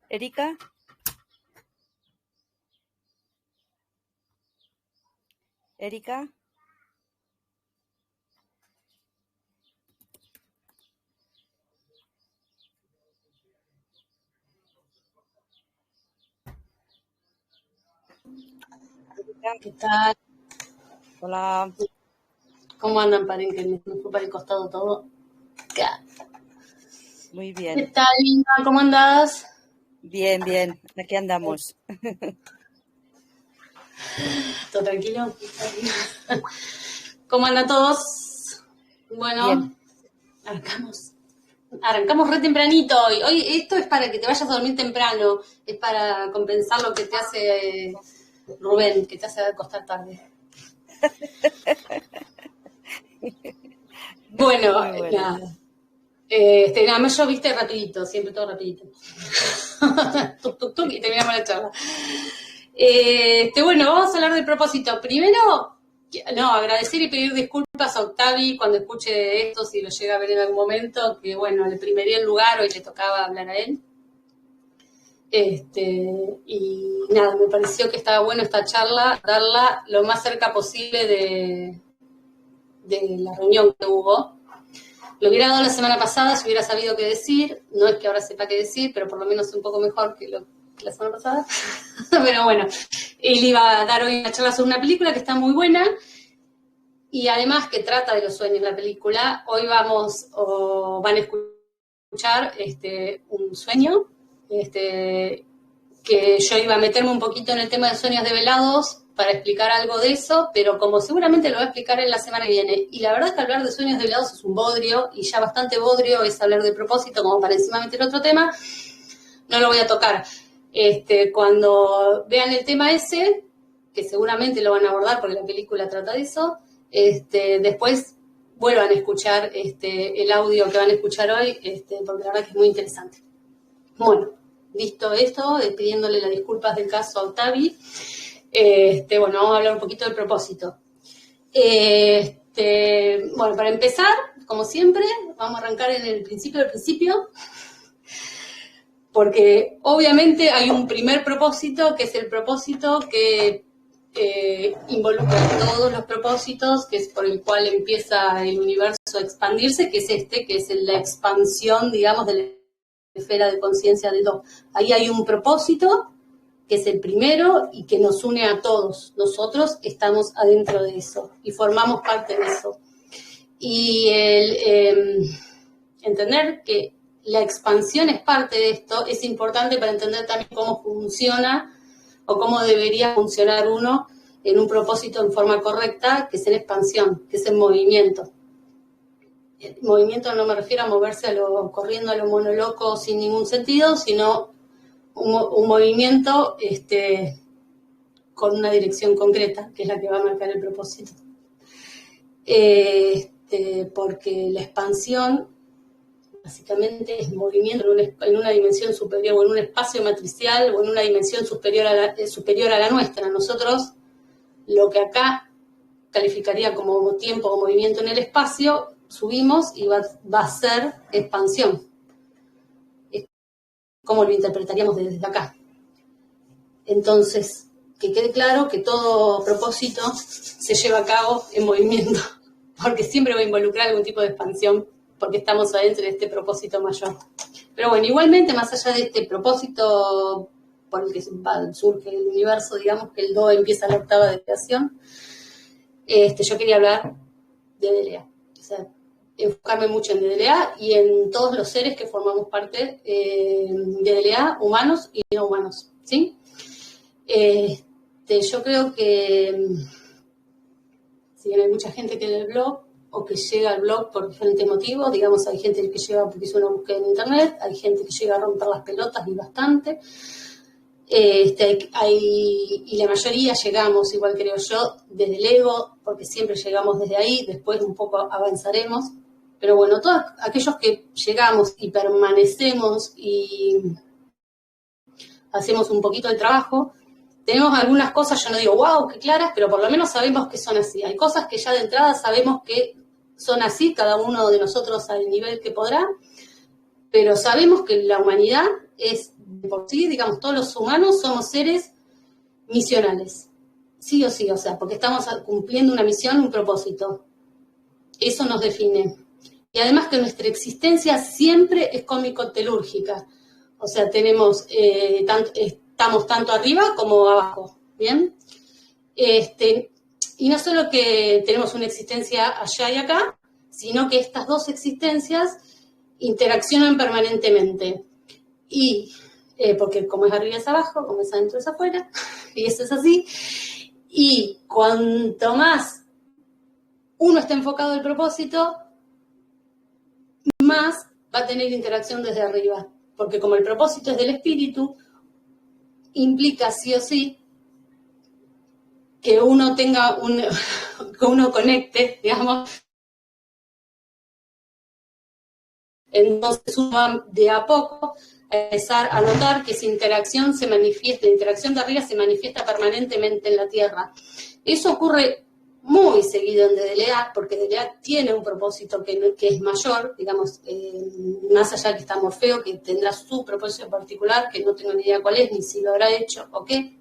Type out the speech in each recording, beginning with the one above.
Erika. Erika. ¿Qué tal? Hola. ¿Cómo andan? Paren que me fue para el costado todo. Muy bien. ¿Qué tal, Linda? ¿Cómo andás? Bien, bien. Aquí andamos. ¿Todo tranquilo? ¿Cómo andan todos? Bueno, Bien. Arrancamos re tempranito hoy. Hoy esto es para que te vayas a dormir temprano. Es para compensar lo que te hace Rubén, que te hace acostar tarde. Bueno, Muy bueno. nada. Nada más yo, viste, rapidito, siempre todo rapidito. Tuc, tuc, tuc, y terminamos la charla. Bueno, vamos a hablar del propósito. Primero, agradecer y pedir disculpas a Octavi cuando escuche esto, si lo llega a ver en algún momento, que bueno, le primería el lugar, hoy le tocaba hablar a él. Y nada, me pareció que estaba bueno esta charla, darla lo más cerca posible de la reunión que hubo. Lo hubiera dado la semana pasada si hubiera sabido qué decir. No es que ahora sepa qué decir, pero por lo menos un poco mejor que la semana pasada. Pero bueno, él iba a dar hoy una charla sobre una película que está muy buena y además que trata de los sueños la película. Hoy van a escuchar un sueño, que yo iba a meterme un poquito en el tema de sueños develados para explicar algo de eso, pero como seguramente lo voy a explicar en la semana que viene. Y la verdad es que hablar de sueños develados es un bodrio, y ya bastante bodrio es hablar de propósito, como para encima meter otro tema, no lo voy a tocar. Cuando vean el tema ese, que seguramente lo van a abordar porque la película trata de eso, después vuelvan a escuchar el audio que van a escuchar hoy, porque la verdad que es muy interesante. Bueno, visto esto, pidiéndole las disculpas del caso a Octavi, vamos a hablar un poquito del propósito. Bueno, para empezar, como siempre, vamos a arrancar en el principio del principio, porque obviamente hay un primer propósito, que es el propósito que involucra todos los propósitos, que es por el cual empieza el universo a expandirse, que es la expansión, digamos, de la esfera de conciencia del todo. Ahí hay un propósito que es el primero y que nos une a todos. Nosotros estamos adentro de eso y formamos parte de eso. Y entender que la expansión es parte de esto es importante para entender también cómo funciona o cómo debería funcionar uno en un propósito en forma correcta, que es en expansión, que es en movimiento. El movimiento no me refiero a moverse corriendo a lo monoloco sin ningún sentido, sino un movimiento con una dirección concreta, que es la que va a marcar el propósito. Porque la expansión básicamente es movimiento en una dimensión superior, o en un espacio matricial, o en una dimensión superior a la nuestra. Nosotros, lo que acá calificaría como tiempo o movimiento en el espacio, subimos y va a ser expansión. ¿Cómo lo interpretaríamos desde acá? Entonces, que quede claro que todo propósito se lleva a cabo en movimiento, porque siempre va a involucrar algún tipo de expansión, porque estamos adentro de este propósito mayor. Pero bueno, igualmente, más allá de este propósito por el que surge el universo, digamos que el Do empieza la octava de creación, yo quería hablar de DLA. O sea, enfocarme mucho en DLA y en todos los seres que formamos parte de DLA, humanos y no humanos, ¿sí? Yo creo que si bien hay mucha gente que lee el blog o que llega al blog por diferentes motivos, digamos, hay gente que llega porque hizo una búsqueda en internet, hay gente que llega a romper las pelotas y bastante, y la mayoría llegamos, igual creo yo, desde el ego, porque siempre llegamos desde ahí, después un poco avanzaremos, pero bueno, todos aquellos que llegamos y permanecemos y hacemos un poquito el trabajo, tenemos algunas cosas, yo no digo wow, qué claras, pero por lo menos sabemos que son así. Hay cosas que ya de entrada sabemos que son así, cada uno de nosotros al nivel que podrá, pero sabemos que la humanidad es por sí, digamos, todos los humanos somos seres misionales, sí o sí, o sea, porque estamos cumpliendo una misión, un propósito. Eso nos define. Y además que nuestra existencia siempre es cómico-telúrgica. O sea, estamos tanto arriba como abajo, ¿bien? Y no solo que tenemos una existencia allá y acá, sino que estas dos existencias interaccionan permanentemente. Y porque como es arriba es abajo, como es adentro es afuera, y eso es así. Y cuanto más uno está enfocado al propósito, más va a tener interacción desde arriba. Porque como el propósito es del espíritu, implica sí o sí que uno tenga que uno conecte, digamos. Entonces uno va de a poco a empezar a notar que esa interacción se manifiesta, la interacción de arriba se manifiesta permanentemente en la Tierra. Eso ocurre muy seguido en DLA, porque DLA tiene un propósito que es mayor, digamos, más allá que está Morfeo, que tendrá su propósito particular, que no tengo ni idea cuál es, ni si lo habrá hecho o qué.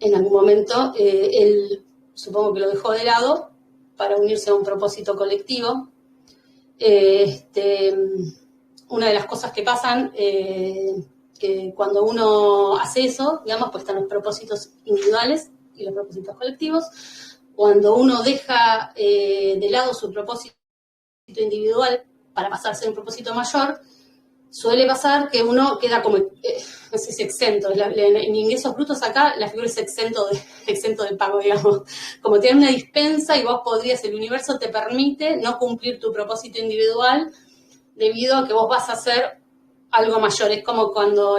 En algún momento él supongo que lo dejó de lado para unirse a un propósito colectivo. Una de las cosas que pasan, que cuando uno hace eso, digamos, pues están los propósitos individuales y los propósitos colectivos. Cuando uno deja de lado su propósito individual para pasarse a un propósito mayor, suele pasar que uno queda como, no sé si exento. En ingresos brutos acá la figura es exento del pago, digamos. Como tiene una dispensa y vos podrías, el universo te permite no cumplir tu propósito individual debido a que vos vas a hacer algo mayor. Es como cuando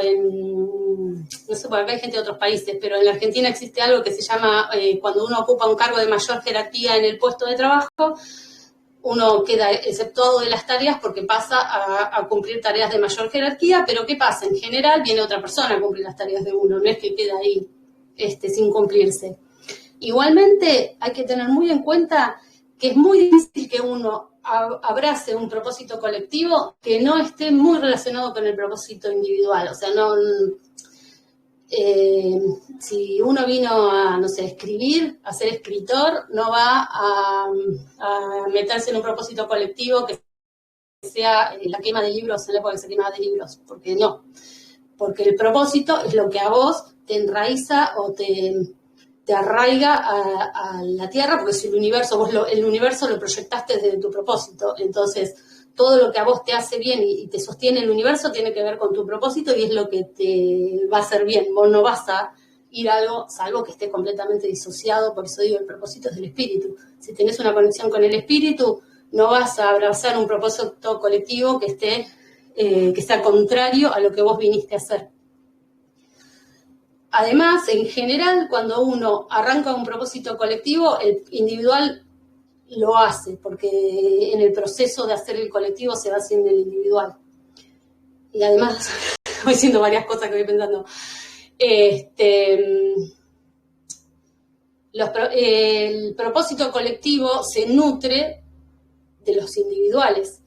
no sé, por acá hay gente de otros países, pero en la Argentina existe algo que se llama, cuando uno ocupa un cargo de mayor jerarquía en el puesto de trabajo, uno queda exceptuado de las tareas porque pasa a cumplir tareas de mayor jerarquía, pero ¿qué pasa? En general viene otra persona a cumplir las tareas de uno, no es que queda ahí sin cumplirse. Igualmente hay que tener muy en cuenta que es muy difícil que uno abrace un propósito colectivo que no esté muy relacionado con el propósito individual. O sea, no... si uno vino a, no sé, escribir, a ser escritor, no va a meterse en un propósito colectivo que sea la quema de libros en la época que se quemaba de libros, porque no. Porque el propósito es lo que a vos te enraiza o te arraiga a la Tierra, porque si el universo lo proyectaste desde tu propósito. Entonces, todo lo que a vos te hace bien y te sostiene el universo tiene que ver con tu propósito y es lo que te va a hacer bien. Vos no vas a ir a algo, salvo que esté completamente disociado, por eso digo, el propósito es del espíritu. Si tenés una conexión con el espíritu, no vas a abrazar un propósito colectivo que sea contrario a lo que vos viniste a hacer. Además, en general, cuando uno arranca un propósito colectivo, el individual lo hace, porque en el proceso de hacer el colectivo se va haciendo el individual. Y además, voy diciendo varias cosas que voy pensando. El propósito colectivo se nutre de los individuales.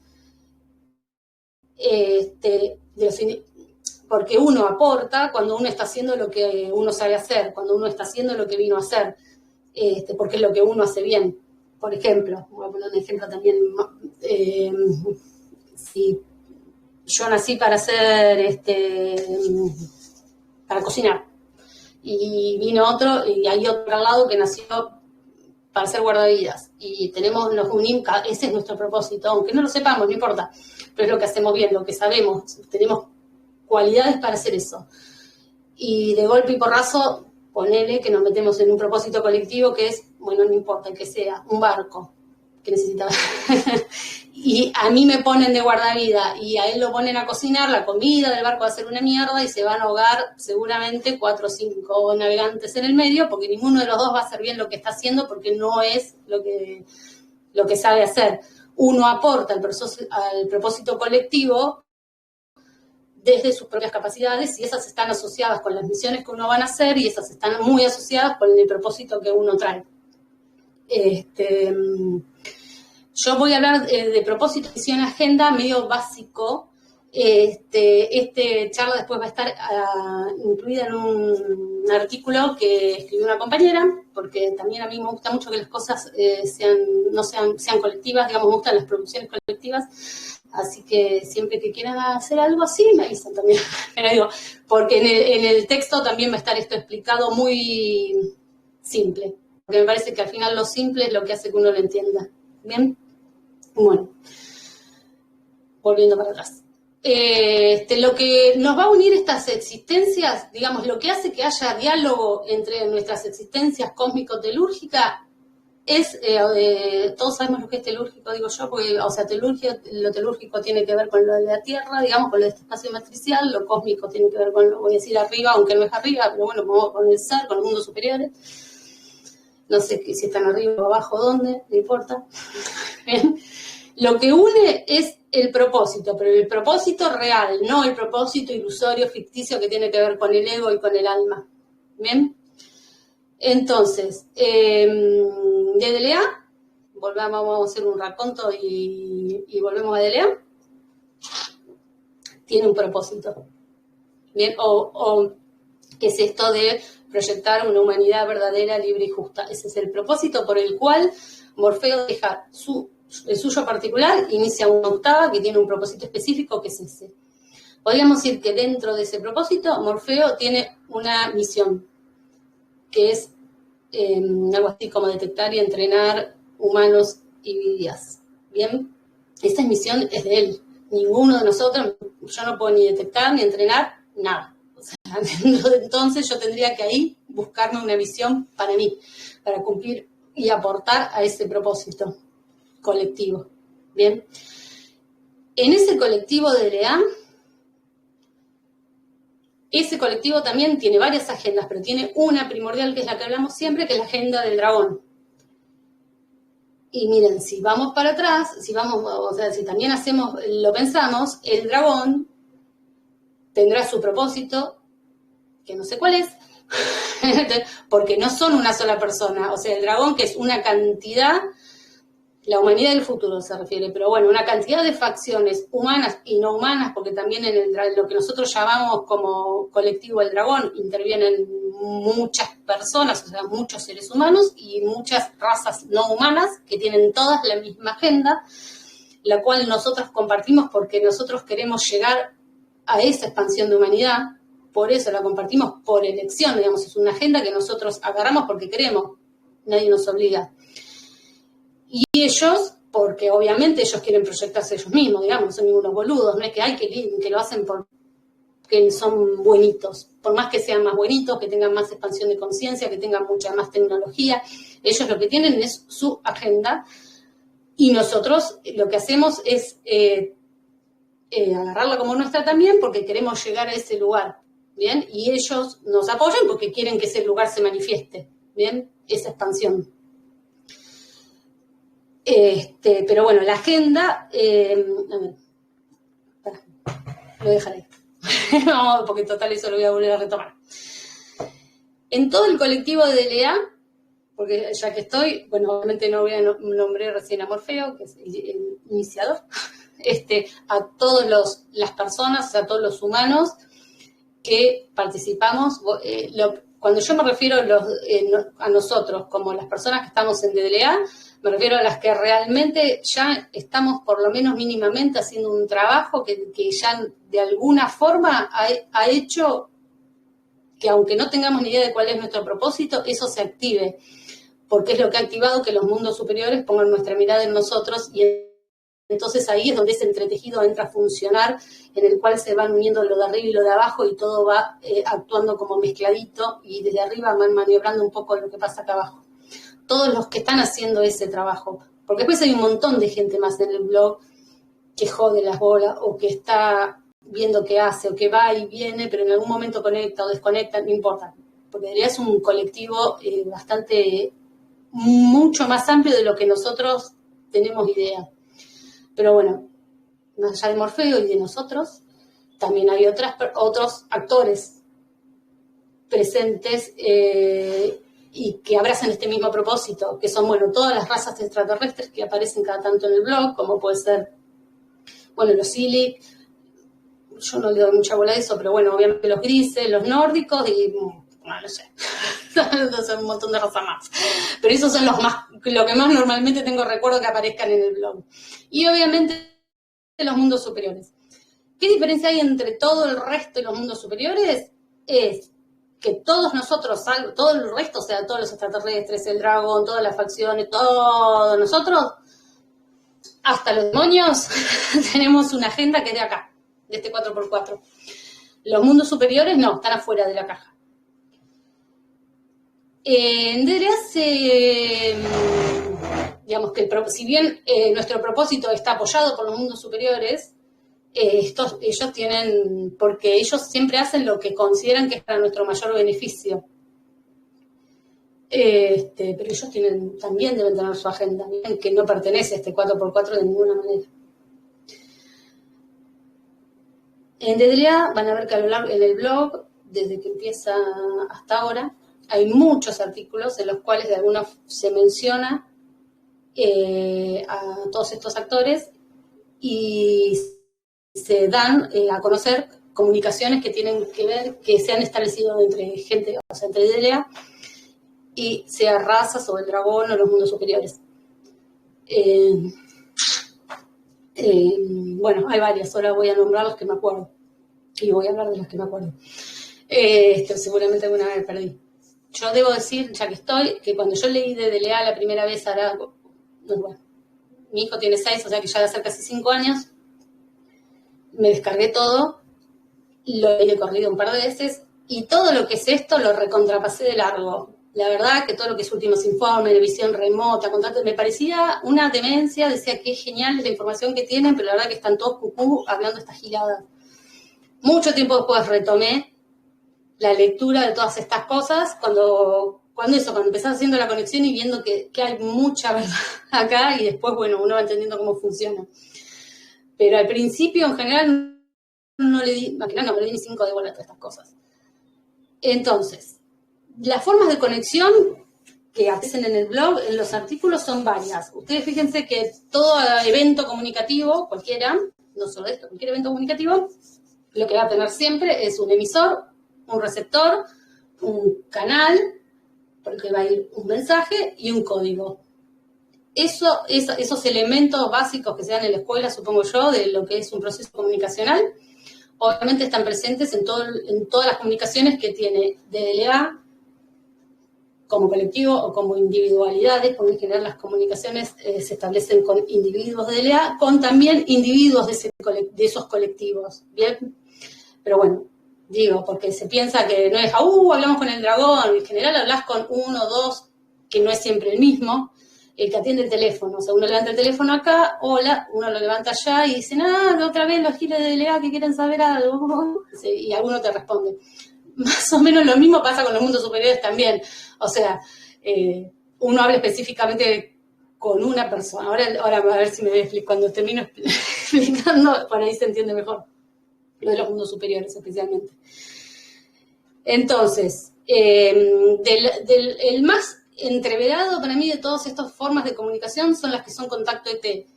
Porque uno aporta cuando uno está haciendo lo que uno sabe hacer, cuando uno está haciendo lo que vino a hacer, porque es lo que uno hace bien. Por ejemplo, voy a poner un ejemplo también, si yo nací para hacer, para cocinar, y vino otro, y hay otro al lado que nació para ser guardavidas, y nos unimos, ese es nuestro propósito, aunque no lo sepamos, no importa, pero es lo que hacemos bien, lo que sabemos, tenemos cualidades para hacer eso. Y de golpe y porrazo, ponele que nos metemos en un propósito colectivo que es, bueno, no importa que sea, un barco que necesita. Y a mí me ponen de guardavida y a él lo ponen a cocinar, la comida del barco va a ser una mierda y se van a ahogar seguramente 4 o 5 navegantes en el medio porque ninguno de los dos va a hacer bien lo que está haciendo porque no es lo que sabe hacer. Uno aporta al propósito colectivo desde sus propias capacidades y esas están asociadas con las misiones que uno van a hacer y esas están muy asociadas con el propósito que uno trae. Yo voy a hablar de propósito, misión, agenda, medio básico, Este charla después va a estar incluida en un artículo que escribió una compañera, porque también a mí me gusta mucho que las cosas sean colectivas, digamos, me gustan las producciones colectivas, así que siempre que quieran hacer algo así, me avisan también. Pero digo, porque en el texto también va a estar esto explicado muy simple, porque me parece que al final lo simple es lo que hace que uno lo entienda. ¿Bien? Bueno, volviendo para atrás. Lo que nos va a unir estas existencias, digamos, lo que hace que haya diálogo entre nuestras existencias cósmico-telúrgicas es, todos sabemos lo que es telúrgico, digo yo, porque, o sea, lo telúrgico tiene que ver con lo de la Tierra, digamos, con lo de este espacio matricial, lo cósmico tiene que ver con, lo voy a decir arriba, aunque no es arriba, pero bueno, con el ser, con el mundo superior. No sé si están arriba o abajo, dónde, no importa. Bien. Lo que une es el propósito, pero el propósito real, no el propósito ilusorio, ficticio que tiene que ver con el ego y con el alma. ¿Bien? Entonces, de DLA, vamos a hacer un raconto y volvemos a DLA. Tiene un propósito. ¿Bien? O es esto de proyectar una humanidad verdadera, libre y justa. Ese es el propósito por el cual Morfeo deja el suyo particular, inicia una octava que tiene un propósito específico, que es ese. Podríamos decir que dentro de ese propósito, Morfeo tiene una misión, que es algo así como detectar y entrenar humanos y vidas. ¿Bien? Esa misión es de él. Ninguno de nosotros, yo no puedo ni detectar ni entrenar nada. O sea, entonces yo tendría que ahí buscarme una visión para mí, para cumplir y aportar a ese propósito colectivo. Bien. En ese colectivo de DLA, ese colectivo también tiene varias agendas, pero tiene una primordial que es la que hablamos siempre, que es la agenda del dragón. Y miren, si vamos para atrás, si también lo pensamos, el dragón tendrá su propósito, que no sé cuál es, porque no son una sola persona. O sea, el dragón, que es una cantidad, la humanidad del futuro se refiere, pero bueno, una cantidad de facciones humanas y no humanas, porque también en lo que nosotros llamamos como colectivo el dragón intervienen muchas personas, o sea, muchos seres humanos y muchas razas no humanas que tienen todas la misma agenda, la cual nosotros compartimos porque nosotros queremos llegar a esa expansión de humanidad, por eso la compartimos por elección, digamos, es una agenda que nosotros agarramos porque queremos, nadie nos obliga. Y ellos, porque obviamente ellos quieren proyectarse ellos mismos, digamos, no son ningunos boludos, no es que hay que lo hacen porque son buenitos, por más que sean más buenitos, que tengan más expansión de conciencia, que tengan mucha más tecnología, ellos lo que tienen es su agenda y nosotros lo que hacemos es agarrarla como nuestra también porque queremos llegar a ese lugar, ¿bien? Y ellos nos apoyan porque quieren que ese lugar se manifieste, ¿bien? Esa expansión. Pero bueno, la agenda, lo dejaré. No, porque total eso lo voy a volver a retomar. En todo el colectivo de DLA, porque ya que estoy, bueno, obviamente no voy a nombrar recién a Morfeo, que es el iniciador, a todas las personas, a todos los humanos que participamos. Cuando yo me refiero a nosotros como las personas que estamos en DLA, me refiero a las que realmente ya estamos por lo menos mínimamente haciendo un trabajo que ya de alguna forma ha hecho que aunque no tengamos ni idea de cuál es nuestro propósito, eso se active, porque es lo que ha activado que los mundos superiores pongan nuestra mirada en nosotros y entonces ahí es donde ese entretejido entra a funcionar, en el cual se van uniendo lo de arriba y lo de abajo y todo va actuando como mezcladito y desde arriba van maniobrando un poco lo que pasa acá abajo. Todos los que están haciendo ese trabajo, porque después hay un montón de gente más en el blog que jode las bolas o que está viendo qué hace o que va y viene, pero en algún momento conecta o desconecta, no importa, porque en realidad es un colectivo mucho más amplio de lo que nosotros tenemos idea. Pero bueno, más allá de Morfeo y de nosotros, también hay otros actores presentes y que abrazan este mismo propósito, que son, bueno, todas las razas extraterrestres que aparecen cada tanto en el blog, como puede ser, bueno, los Ilic, yo no le doy mucha bola a eso, pero bueno, obviamente los grises, los nórdicos y no sé, son un montón de razas más. Pero esos son lo que más normalmente tengo recuerdo que aparezcan en el blog. Y obviamente los mundos superiores. ¿Qué diferencia hay entre todo el resto de los mundos superiores? Es que todos nosotros, todo el resto, o sea, todos los extraterrestres, el dragón, todas las facciones, todos nosotros, hasta los demonios, tenemos una agenda que es de acá, de este 4x4. Los mundos superiores no, están afuera de la caja. En DLA digamos que si bien nuestro propósito está apoyado por los mundos superiores, ellos tienen, porque ellos siempre hacen lo que consideran que es para nuestro mayor beneficio. Pero ellos también deben tener su agenda, que no pertenece a este 4x4 de ninguna manera. En DLA van a ver que a lo largo en el blog, desde que empieza hasta ahora, hay muchos artículos en los cuales de alguna se menciona a todos estos actores y se dan a conocer comunicaciones que tienen que ver, que se han establecido entre gente, o sea, entre DLA y sea razas o el dragón o los mundos superiores. Bueno, hay varias, ahora voy a nombrar los que me acuerdo y voy a hablar de los que me acuerdo. Seguramente alguna vez perdí. Yo debo decir, ya que estoy, que cuando yo leí de DLA la primera vez, bueno, mi hijo tiene 6, o sea que ya de hace casi 5 años, me descargué todo, lo leí de corrido un par de veces, y todo lo que es esto lo recontrapasé de largo. La verdad que todo lo que es últimos informes, de visión remota, contacto, me parecía una demencia, decía que es genial la información que tienen, pero la verdad que están todos cucú hablando estas giladas. Mucho tiempo después retomé la lectura de todas estas cosas, cuando empezás haciendo la conexión y viendo que hay mucha verdad acá, y después, bueno, uno va entendiendo cómo funciona. Pero al principio, en general, no le di ni 5 de bola a todas estas cosas. Entonces, las formas de conexión que aparecen en el blog, en los artículos, son varias. Ustedes fíjense que todo evento comunicativo, cualquiera, no solo esto, cualquier evento comunicativo, lo que va a tener siempre es un emisor, un receptor, un canal, porque va a ir un mensaje y un código. Esos elementos básicos que se dan en la escuela, supongo yo, de lo que es un proceso comunicacional, obviamente están presentes en todas las comunicaciones que tiene DLA como colectivo o como individualidades, porque en general las comunicaciones se establecen con individuos de DLA, con también individuos de esos colectivos, ¿bien? Pero bueno, digo, porque se piensa que no es, hablamos con el dragón, en general hablas con uno o dos, que no es siempre el mismo, el que atiende el teléfono. O sea, uno levanta el teléfono acá, hola, uno lo levanta allá y dice, otra vez los giles de DLA que quieren saber algo, y alguno te responde. Más o menos lo mismo pasa con los mundos superiores también. O sea, uno habla específicamente con una persona. Ahora a ver si me voy a explicar, cuando termino explicando, por ahí se entiende mejor. Lo de los mundos superiores especialmente. Entonces, el más entreverado para mí de todas estas formas de comunicación son las que son contacto ET.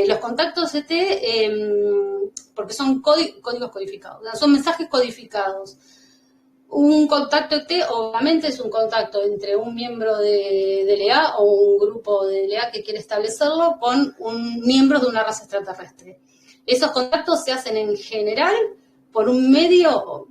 Los contactos ET, porque son códigos codificados, o sea, son mensajes codificados. Un contacto ET obviamente es un contacto entre un miembro de DLA o un grupo de DLA que quiere establecerlo con un miembro de una raza extraterrestre. Esos contactos se hacen en general por un medio,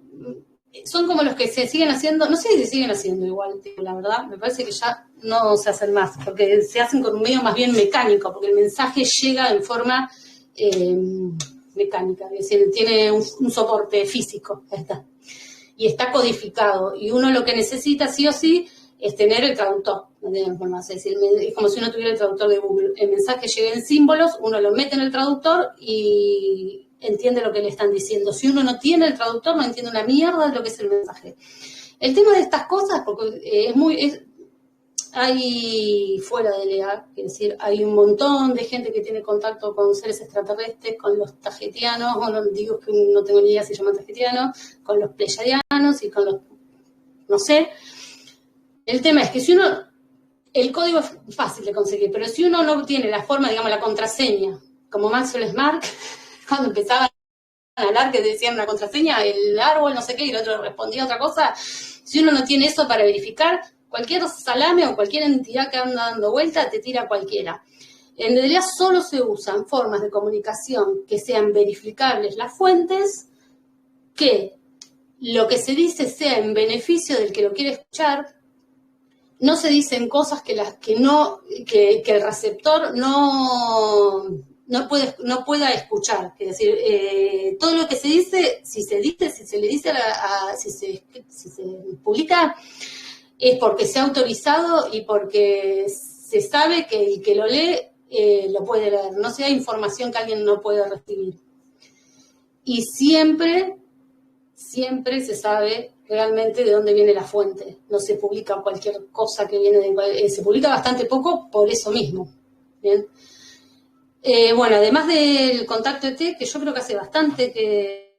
son como los que se siguen haciendo, no sé si se siguen haciendo igual, la verdad, me parece que ya no se hacen más, porque se hacen con un medio más bien mecánico, porque el mensaje llega en forma mecánica, es decir, tiene un soporte físico, ya está, y está codificado, y uno lo que necesita sí o sí es tener el traductor, es decir, es como si uno tuviera el traductor de Google. El mensaje llega en símbolos, uno lo mete en el traductor y entiende lo que le están diciendo. Si uno no tiene el traductor, no entiende una mierda de lo que es el mensaje. El tema de estas cosas, porque hay fuera de LEA, es decir, hay un montón de gente que tiene contacto con seres extraterrestres, con los tajetianos, o no digo que no tengo ni idea si se llaman tajetianos, con los pleyadianos y con los, no sé. El tema es que si uno, el código es fácil de conseguir, pero si uno no tiene la forma, digamos, la contraseña, como Maxwell Smart, cuando empezaba al que decían una contraseña, el árbol, no sé qué, y el otro respondía otra cosa. Si uno no tiene eso para verificar, cualquier salame o cualquier entidad que anda dando vuelta te tira cualquiera. En realidad solo se usan formas de comunicación que sean verificables las fuentes, que lo que se dice sea en beneficio del que lo quiere escuchar. No se dicen cosas que el receptor no pueda escuchar. Es decir, todo lo que se dice, si se le dice si se publica, es porque se ha autorizado y porque se sabe que el que lo lee lo puede leer. No sea información que alguien no puede recibir. Y siempre se sabe realmente de dónde viene la fuente. No se publica cualquier cosa que viene se publica bastante poco por eso mismo. Bien. Bueno, además del contacto ET, que yo creo que hace bastante que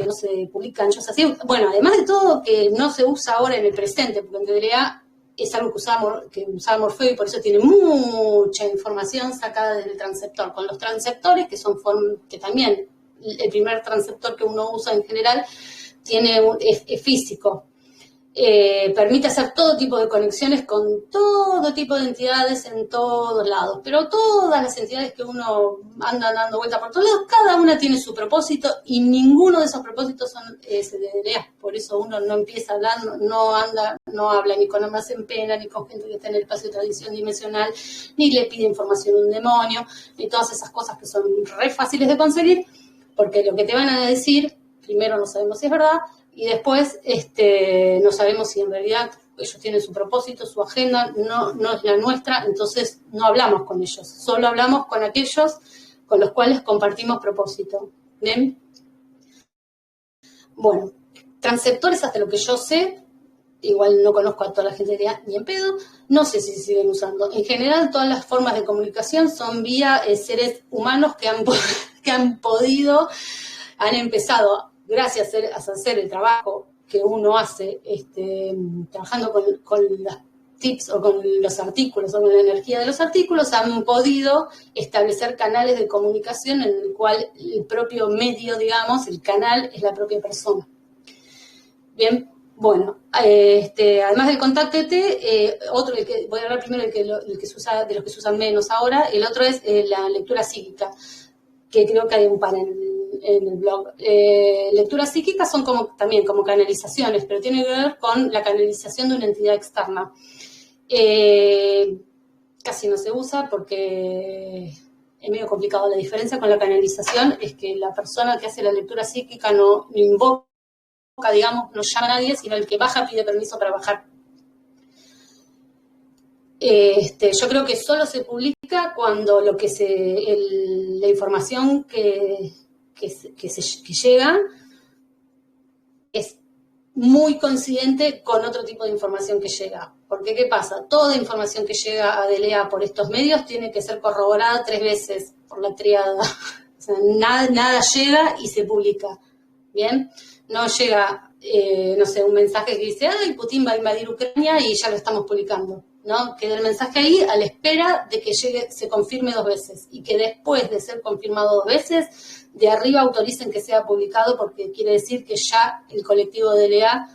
no se publican hechos así. Bueno, además de todo que no se usa ahora en el presente, porque en realidad es algo que usaba Morfeo y por eso tiene mucha información sacada del transceptor. Con los transceptores, que también el primer transceptor que uno usa en general es físico. Permite hacer todo tipo de conexiones con todo tipo de entidades en todos lados, pero todas las entidades que uno anda dando vuelta por todos lados, cada una tiene su propósito y ninguno de esos propósitos son SDLA. Por eso uno no empieza a hablar, no habla ni con almas en pena, ni con gente que está en el espacio de tradición dimensional, ni le pide información a un demonio, ni todas esas cosas que son re fáciles de conseguir, porque lo que te van a decir, primero no sabemos si es verdad, y después no sabemos si en realidad ellos tienen su propósito, su agenda, no es la nuestra, entonces no hablamos con ellos, solo hablamos con aquellos con los cuales compartimos propósito. ¿Bien? Bueno, transceptores hasta lo que yo sé, igual no conozco a toda la gente ni en pedo, no sé si se siguen usando. En general todas las formas de comunicación son vía seres humanos que han empezado gracias a hacer el trabajo que uno hace trabajando con las tips o con los artículos o con la energía de los artículos, han podido establecer canales de comunicación en el cual el propio medio, digamos, el canal es la propia persona. Bien, bueno, además del contacto ET, voy a hablar primero de los que se usan menos ahora, el otro es la lectura psíquica, que creo que hay un par en el blog. Lecturas psíquicas son también como canalizaciones, pero tiene que ver con la canalización de una entidad externa. Casi no se usa porque es medio complicado. La diferencia con la canalización es que la persona que hace la lectura psíquica no invoca, digamos, no llama a nadie, sino el que baja pide permiso para bajar. Yo creo que solo se publica cuando la información que llega es muy coincidente con otro tipo de información que llega. Porque, ¿qué pasa? Toda información que llega a DLA por estos medios tiene que ser corroborada 3 veces por la triada. O sea, nada llega y se publica. ¿Bien? No llega, un mensaje que dice, ¡ay, Putin va a invadir Ucrania! Y ya lo estamos publicando. ¿No? Queda el mensaje ahí a la espera de que se confirme 2 veces y que después de ser confirmado 2 veces, de arriba autoricen que sea publicado, porque quiere decir que ya el colectivo de DLA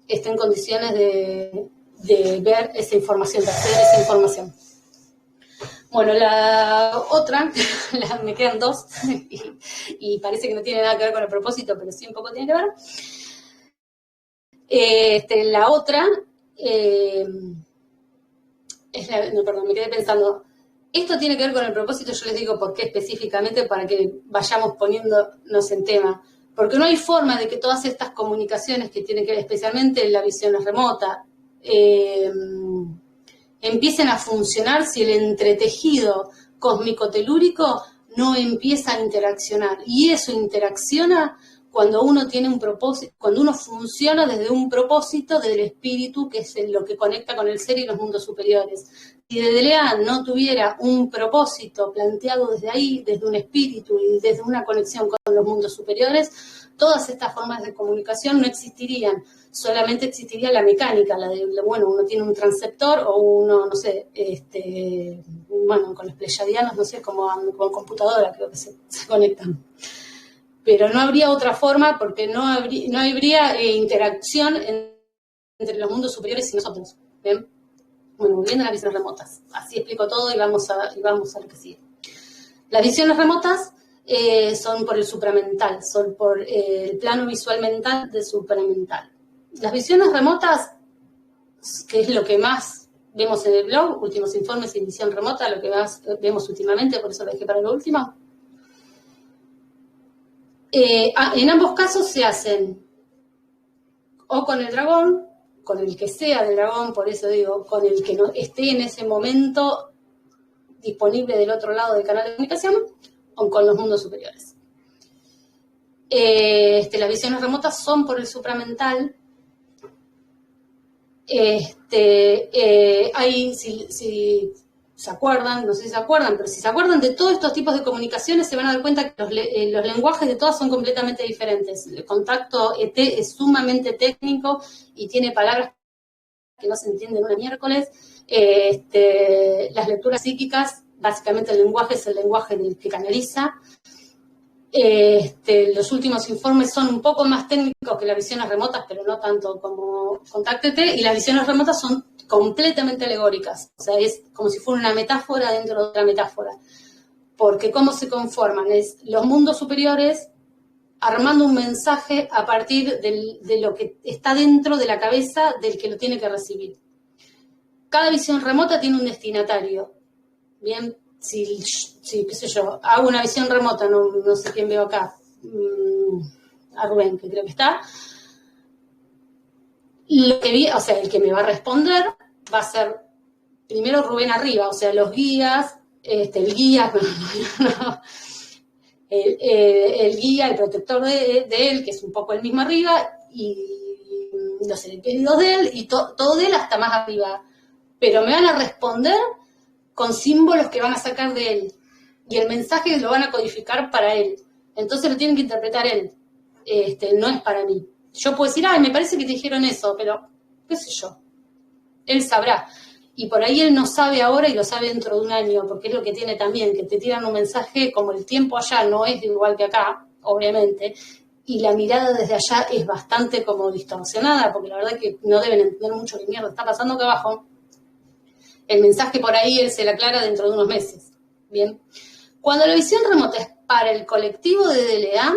está en condiciones de ver esa información, de acceder a esa información. Bueno, la otra, me quedan 2 y parece que no tiene nada que ver con el propósito, pero sí un poco tiene que ver. La otra... me quedé pensando, esto tiene que ver con el propósito, yo les digo por qué específicamente, para que vayamos poniéndonos en tema, porque no hay forma de que todas estas comunicaciones que tienen que ver especialmente en la visión remota empiecen a funcionar si el entretejido cósmico-telúrico no empieza a interaccionar, y eso interacciona cuando uno tiene un propósito, cuando uno funciona desde un propósito del espíritu, que es lo que conecta con el ser y los mundos superiores. Si DLA no tuviera un propósito planteado desde ahí, desde un espíritu y desde una conexión con los mundos superiores, todas estas formas de comunicación no existirían. Solamente existiría la mecánica, uno tiene un transceptor o uno, no sé, con los pleyadianos, no sé, como computadora creo que se conectan. pero no habría otra forma porque no habría interacción entre los mundos superiores y nosotros. ¿Bien? Bueno, volviendo a las visiones remotas. Así explico todo y vamos a lo que sigue. Las visiones remotas son por el supramental, son por el plano visual mental del supramental. Las visiones remotas, que es lo que más vemos en el blog, últimos informes y visión remota, lo que más vemos últimamente, por eso lo dejé para lo último. En ambos casos se hacen o con el dragón, con el que sea del dragón, por eso digo, con el que no esté en ese momento disponible del otro lado del canal de comunicación, o con los mundos superiores. Las visiones remotas son por el supramental. Si se acuerdan, no sé si se acuerdan, pero si se acuerdan de todos estos tipos de comunicaciones, se van a dar cuenta que los lenguajes de todas son completamente diferentes. El contacto ET es sumamente técnico y tiene palabras que no se entienden una miércoles. Las lecturas psíquicas, básicamente el lenguaje es el lenguaje del que canaliza. Los últimos informes son un poco más técnicos que las visiones remotas, pero no tanto como Contáctete, y las visiones remotas son completamente alegóricas, o sea, es como si fuera una metáfora dentro de otra metáfora, porque cómo se conforman es los mundos superiores armando un mensaje a partir de lo que está dentro de la cabeza del que lo tiene que recibir. Cada visión remota tiene un destinatario, ¿bien? Si qué sé yo, hago una visión remota, no sé quién veo acá, a Rubén, que creo que está, el que me va a responder va a ser primero Rubén arriba, o sea, los guías, el guía, el guía, el protector de él, que es un poco el mismo arriba, y los seres queridos de él, y todo de él hasta más arriba. Pero me van a responder con símbolos que van a sacar de él. Y el mensaje lo van a codificar para él. Entonces lo tienen que interpretar él. No es para mí. Yo puedo decir, me parece que te dijeron eso, pero qué sé yo. Él sabrá. Y por ahí él no sabe ahora y lo sabe dentro de un año, porque es lo que tiene también, que te tiran un mensaje como el tiempo allá no es igual que acá, obviamente, y la mirada desde allá es bastante como distorsionada, porque la verdad que no deben entender mucho qué mierda está pasando acá abajo. El mensaje por ahí él se le aclara dentro de unos meses. Bien. Cuando la visión remota es para el colectivo de DLA,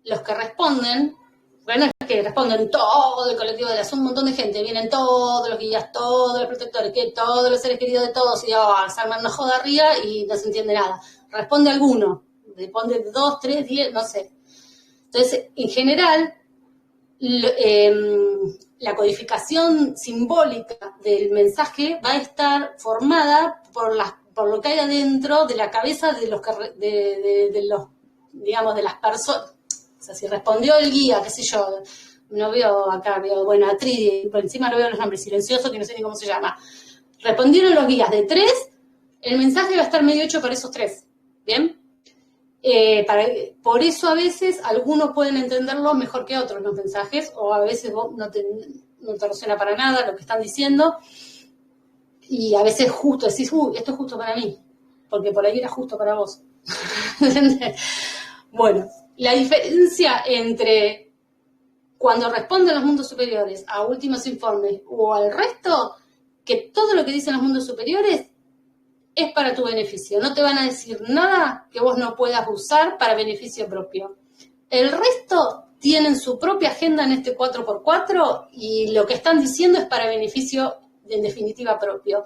los que responden, bueno, es que responden todo el colectivo de DLA, son un montón de gente, vienen todos los guías, todos los protectores, todos los seres queridos de todos, y se arman una joda arriba y no se entiende nada. Responde alguno, responde 2, 3, 10, no sé. Entonces, en general, la codificación simbólica del mensaje va a estar formada por lo que hay adentro de la cabeza de los digamos, de las personas. O sea, si respondió el guía, qué sé yo, no veo acá, bueno, a Tridi, por encima no veo los nombres, Silencioso, que no sé ni cómo se llama. Respondieron los guías de 3, el mensaje va a estar medio hecho para esos 3, ¿bien? Por eso a veces algunos pueden entenderlo mejor que otros los mensajes, o a veces no te resuena para nada lo que están diciendo, y a veces justo decís, esto es justo para mí, porque por ahí era justo para vos. Bueno, la diferencia entre cuando responden los mundos superiores a últimos informes o al resto, que todo lo que dicen los mundos superiores es para tu beneficio. No te van a decir nada que vos no puedas usar para beneficio propio. El resto tienen su propia agenda en este 4x4 y lo que están diciendo es para beneficio, en definitiva, propio.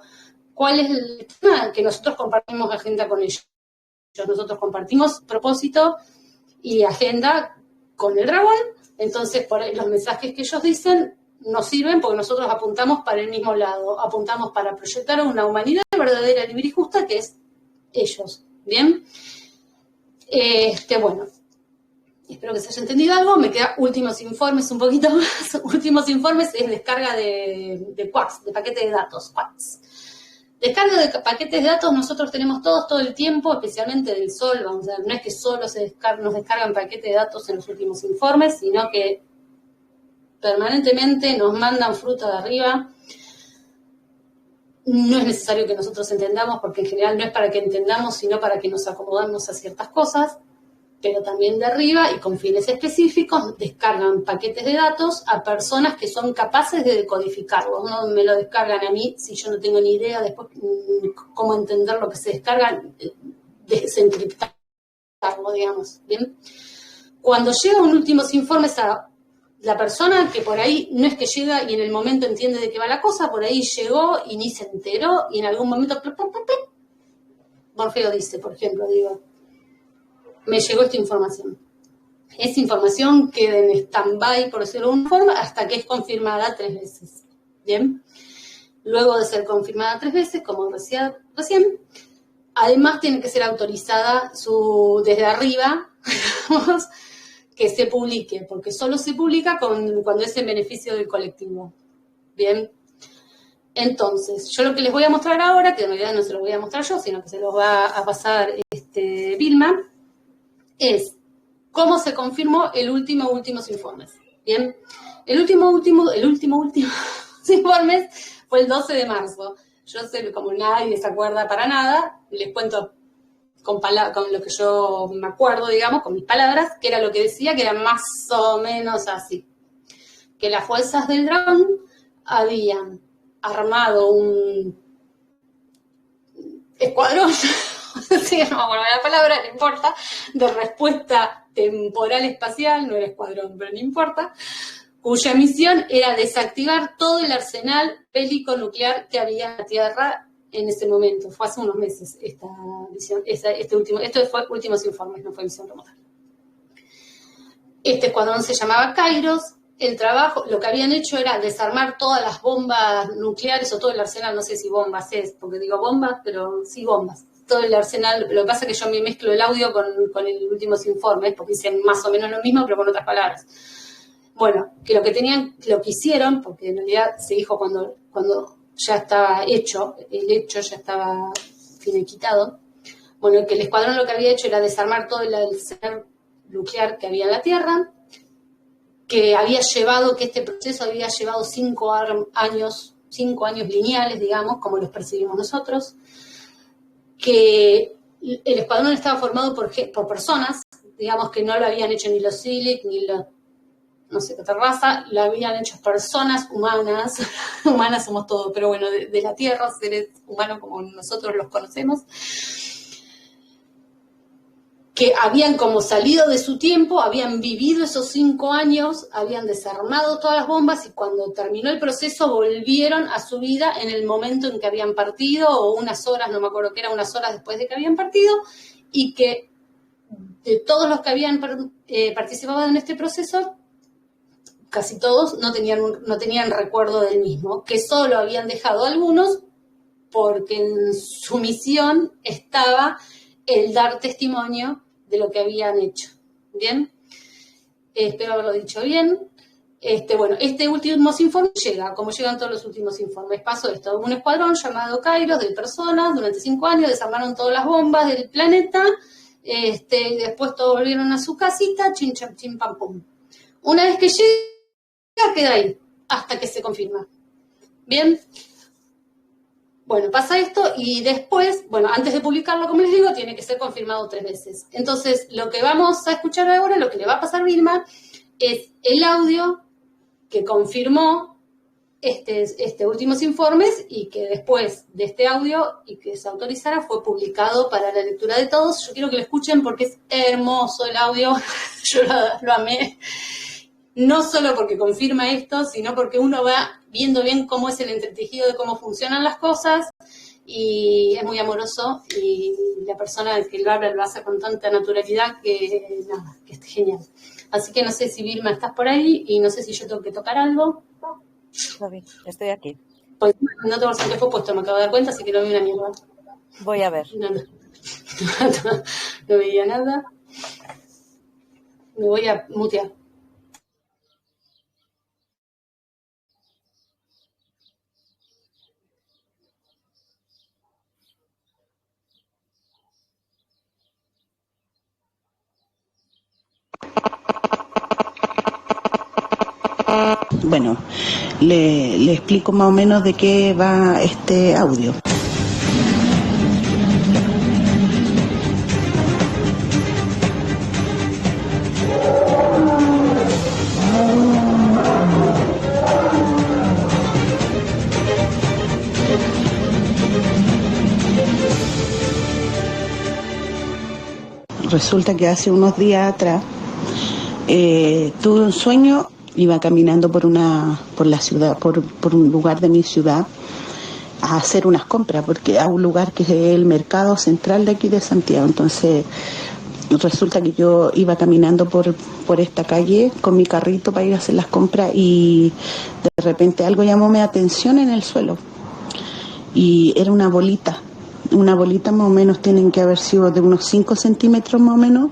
¿Cuál es el tema? Que nosotros compartimos agenda con ellos. Nosotros compartimos propósito y agenda con el dragón. Entonces, por ahí, los mensajes que ellos dicen nos sirven porque nosotros apuntamos para el mismo lado, apuntamos para proyectar una humanidad verdadera, libre y justa, que es ellos, ¿bien? Bueno, espero que se haya entendido algo, me queda últimos informes un poquito más, últimos informes es descarga de Quartz, de paquete de datos, Quartz. Descarga de paquetes de datos nosotros tenemos todos todo el tiempo, especialmente del Sol, vamos a ver, no es que solo nos descargan paquetes de datos en los últimos informes, sino que permanentemente nos mandan fruta de arriba. no es necesario que nosotros entendamos, porque en general no es para que entendamos, sino para que nos acomodamos a ciertas cosas, pero también de arriba y con fines específicos descargan paquetes de datos a personas que son capaces de decodificarlos. No me lo descargan a mí si yo no tengo ni idea después cómo entender lo que se descarga, desencriptarlo, digamos. ¿Bien? Cuando llega un últimos informes a la persona que por ahí no es que llega y en el momento entiende de qué va la cosa, por ahí llegó y ni se enteró y en algún momento Morfeo dice, por ejemplo, digo, me llegó esta información. Esa información queda en stand-by, por decirlo de una forma, hasta que es confirmada 3 veces. ¿Bien? Luego de ser confirmada 3 veces, como decía recién, además tiene que ser autorizada desde arriba, digamos, que se publique, porque solo se publica cuando es en beneficio del colectivo. Bien. Entonces, yo lo que les voy a mostrar ahora, que en realidad no se lo voy a mostrar yo, sino que se los va a pasar Vilma, es cómo se confirmó el últimos informes. Bien. El último informes fue el 12 de marzo. Yo sé, como nadie se acuerda para nada, les cuento con lo que yo me acuerdo, digamos, con mis palabras, que era lo que decía, que era más o menos así. Que las fuerzas del dragón habían armado un escuadrón, sí, no me acuerdo la palabra, no importa, de respuesta temporal espacial, no era escuadrón, pero no importa, cuya misión era desactivar todo el arsenal bélico nuclear que había en la Tierra en ese momento. Fue hace unos meses esta misión, esto fue últimos informes, no fue misión remota. Este escuadrón se llamaba Kairos. El trabajo, lo que habían hecho era desarmar todas las bombas nucleares o todo el arsenal, no sé si bombas es, porque digo bombas, pero sí bombas. Todo el arsenal, lo que pasa es que yo me mezclo el audio con el últimos informes, porque dicen más o menos lo mismo, pero con otras palabras. Bueno, que lo que hicieron, porque en realidad se dijo cuando ya estaba hecho, el hecho ya estaba finiquitado. Bueno, que el escuadrón lo que había hecho era desarmar todo el arsenal nuclear que había en la Tierra, que este proceso había llevado 5 años lineales, digamos, como los percibimos nosotros, que el escuadrón estaba formado por personas, digamos, que no lo habían hecho ni los Silic, ni los no sé qué otra raza, lo habían hecho personas humanas, humanas somos todos, pero bueno, de la Tierra, seres humanos como nosotros los conocemos, que habían como salido de su tiempo, habían vivido esos 5 años, habían desarmado todas las bombas y cuando terminó el proceso volvieron a su vida en el momento en que habían partido, o unas horas, no me acuerdo qué era, unas horas después de que habían partido, y que de todos los que habían participado en este proceso, casi todos no tenían recuerdo del mismo, que solo habían dejado algunos porque en su misión estaba el dar testimonio de lo que habían hecho. ¿Bien? Espero haberlo dicho bien. Bueno, este último informe llega, como llegan todos los últimos informes. Pasó esto, un escuadrón llamado Kairos de personas, durante 5 años desarmaron todas las bombas del planeta, después todos volvieron a su casita, chin, cham, chin, pam, pum. Una vez que llega, queda ahí, hasta que se confirma. ¿Bien? Bueno, pasa esto y después, bueno, antes de publicarlo, como les digo, tiene que ser confirmado 3 veces. Entonces, lo que vamos a escuchar ahora, lo que le va a pasar a Vilma, es el audio que confirmó últimos informes y que después de este audio y que se autorizara fue publicado para la lectura de todos. Yo quiero que lo escuchen porque es hermoso el audio, yo lo amé. No solo porque confirma esto, sino porque uno va viendo bien cómo es el entretejido de cómo funcionan las cosas y es muy amoroso y la persona que lo habla lo hace con tanta naturalidad que nada, que es genial. Así que no sé si Vilma estás por ahí y no sé si yo tengo que tocar algo. Javi, estoy aquí. Pues no tengo el teléfono puesto, me acabo de dar cuenta, así que no vi una mierda. Voy a ver. No veía nada. Me voy a mutear. Bueno, le explico más o menos de qué va este audio. Resulta que hace unos días atrás tuve un sueño. Iba caminando por la ciudad, por un lugar de mi ciudad, a hacer unas compras, porque a un lugar que es el mercado central de aquí de Santiago. Entonces resulta que yo iba caminando por esta calle con mi carrito para ir a hacer las compras, y de repente algo llamó mi atención en el suelo, y era una bolita más o menos, tienen que haber sido de unos 5 centímetros más o menos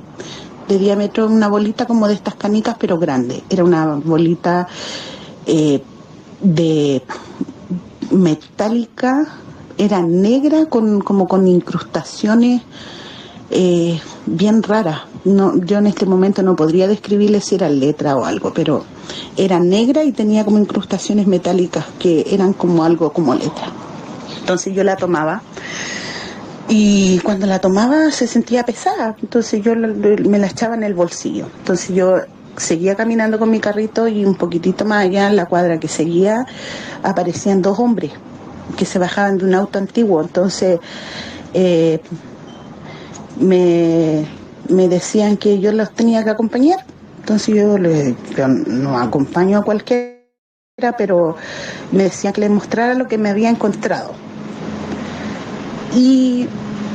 de diámetro, una bolita como de estas canicas pero grande. Era una bolita de metálica, era negra como con incrustaciones bien raras. No, yo en este momento no podría describirle si era letra o algo, pero era negra y tenía como incrustaciones metálicas que eran como algo como letra. Entonces yo la tomaba, y cuando la tomaba se sentía pesada, entonces yo me la echaba en el bolsillo. Entonces yo seguía caminando con mi carrito, y un poquitito más allá, en la cuadra que seguía, aparecían 2 hombres que se bajaban de un auto antiguo. Entonces me decían que yo los tenía que acompañar. Entonces yo no acompaño a cualquiera, pero me decían que les mostrara lo que me había encontrado. Y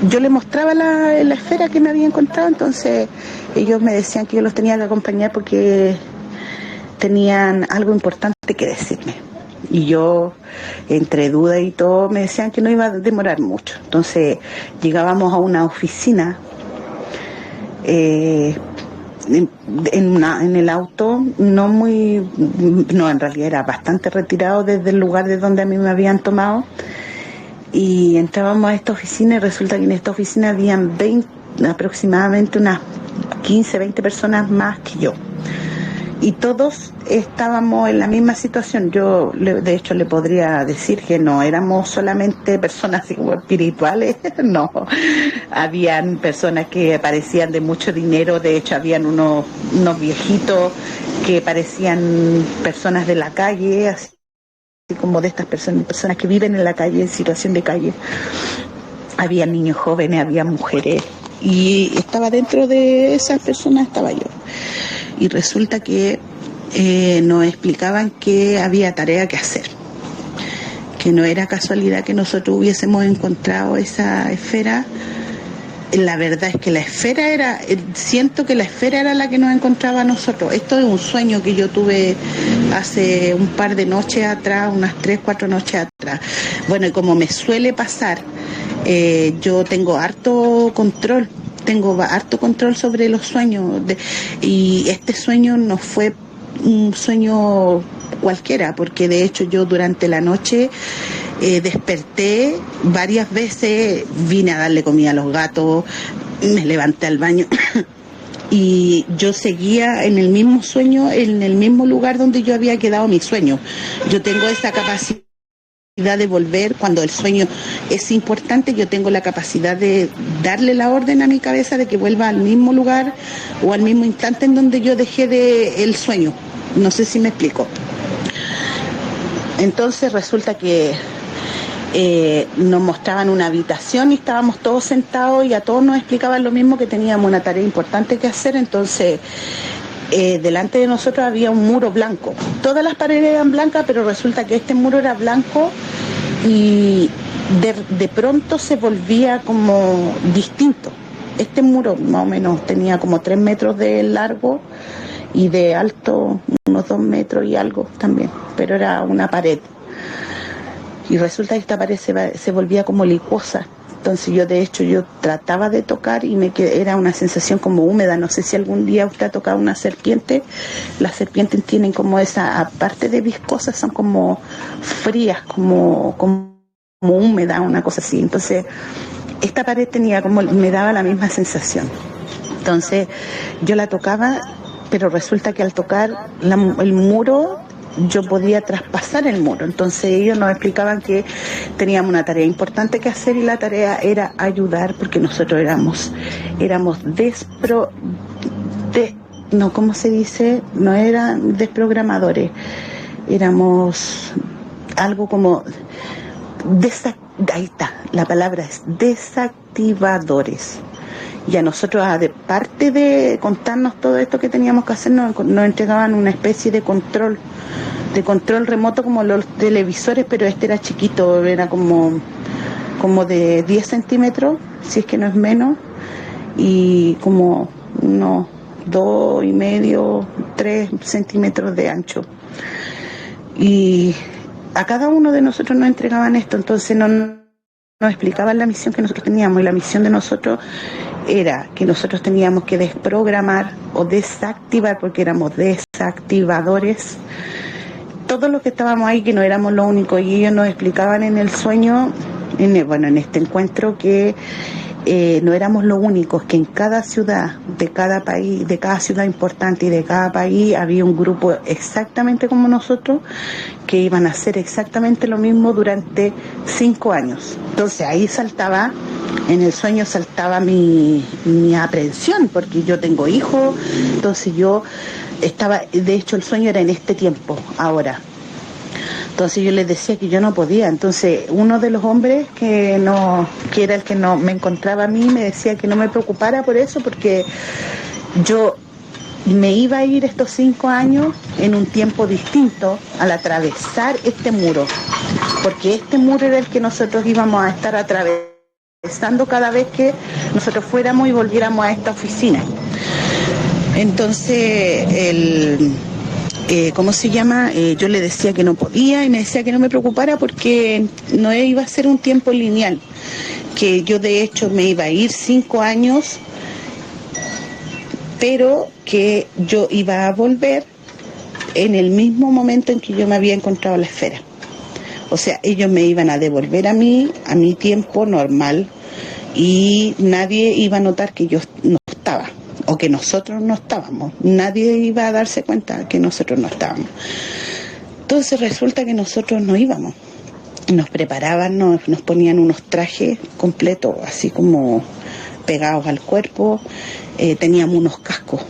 yo le mostraba la esfera que me había encontrado. Entonces ellos me decían que yo los tenía que acompañar porque tenían algo importante que decirme. Y yo, entre duda y todo, me decían que no iba a demorar mucho. Entonces llegábamos a una oficina, en el auto, en realidad era bastante retirado desde el lugar de donde a mí me habían tomado. Y entrábamos a esta oficina, y resulta que en esta oficina habían aproximadamente unas 15, 20 personas más que yo. Y todos estábamos en la misma situación. Yo, de hecho, le podría decir que no éramos solamente personas así como espirituales, no. Habían personas que parecían de mucho dinero. De hecho, habían unos viejitos que parecían personas de la calle, así como de estas personas que viven en la calle, en situación de calle. Había niños jóvenes, había mujeres, y estaba dentro de esas personas, estaba yo. Y resulta que nos explicaban que había tarea que hacer, que no era casualidad que nosotros hubiésemos encontrado esa esfera. La verdad es que la esfera siento que la esfera era la que nos encontraba a nosotros. Esto es un sueño que yo tuve hace un par de noches atrás, unas 3, 4 noches atrás. Bueno, y como me suele pasar, yo tengo harto control sobre los sueños, y este sueño no fue un sueño cualquiera, porque de hecho yo durante la noche desperté varias veces, vine a darle comida a los gatos, me levanté al baño y yo seguía en el mismo sueño, en el mismo lugar donde yo había quedado mi sueño. Yo tengo esa capacidad de volver cuando el sueño es importante. Yo tengo la capacidad de darle la orden a mi cabeza de que vuelva al mismo lugar o al mismo instante en donde yo dejé el sueño. No sé si me explico. Entonces resulta que nos mostraban una habitación y estábamos todos sentados, y a todos nos explicaban lo mismo, que teníamos una tarea importante que hacer. Entonces delante de nosotros había un muro blanco. Todas las paredes eran blancas, pero resulta que este muro era blanco, y de pronto se volvía como distinto. Este muro más o menos tenía como 3 metros de largo y de alto unos 2 metros y algo también, pero era una pared. Y resulta que esta pared se volvía como licuosa. Entonces yo trataba de tocar y era una sensación como húmeda. No sé si algún día usted ha tocado una serpiente. Las serpientes tienen como esa, aparte de viscosas, son como frías, como húmedas, una cosa así. Entonces esta pared me daba la misma sensación. Entonces yo la tocaba, pero resulta que al tocar el muro yo podía traspasar el muro. Entonces ellos nos explicaban que teníamos una tarea importante que hacer, y la tarea era ayudar, porque nosotros éramos no, ¿cómo se dice? No eran desprogramadores, éramos algo como ahí está, la palabra es desactivadores. Y a nosotros, aparte de contarnos todo esto que teníamos que hacer, nos entregaban una especie de control remoto, como los televisores, pero este era chiquito, era como de 10 centímetros, si es que no es menos, y como unos 2,5, 3 centímetros de ancho. Y a cada uno de nosotros nos entregaban esto, entonces nos explicaban la misión que nosotros teníamos, y la misión de nosotros era que nosotros teníamos que desprogramar o desactivar, porque éramos desactivadores, todos los que estábamos ahí, que no éramos los únicos, y ellos nos explicaban en el sueño, en este encuentro, que no éramos los únicos, que en cada ciudad de cada país, de cada ciudad importante y de cada país, había un grupo exactamente como nosotros, que iban a hacer exactamente lo mismo durante 5 años. Entonces ahí saltaba, en el sueño saltaba mi aprehensión, porque yo tengo hijos, entonces yo estaba, de hecho el sueño era en este tiempo, ahora. Entonces yo les decía que yo no podía. Entonces uno de los hombres que era el que no me encontraba a mí, me decía que no me preocupara por eso, porque yo me iba a ir estos 5 años en un tiempo distinto al atravesar este muro, porque este muro era el que nosotros íbamos a estar atravesando cada vez que nosotros fuéramos y volviéramos a esta oficina. Entonces ¿cómo se llama? Yo le decía que no podía, y me decía que no me preocupara, porque no iba a ser un tiempo lineal, que yo de hecho me iba a ir 5 años, pero que yo iba a volver en el mismo momento en que yo me había encontrado la esfera. O sea, ellos me iban a devolver a mi tiempo normal, y nadie iba a notar que yo no estaba, o que nosotros no estábamos. Nadie iba a darse cuenta que nosotros no estábamos. Entonces resulta que nosotros no íbamos. Nos preparaban, nos ponían unos trajes completos, así como pegados al cuerpo. Teníamos unos cascos,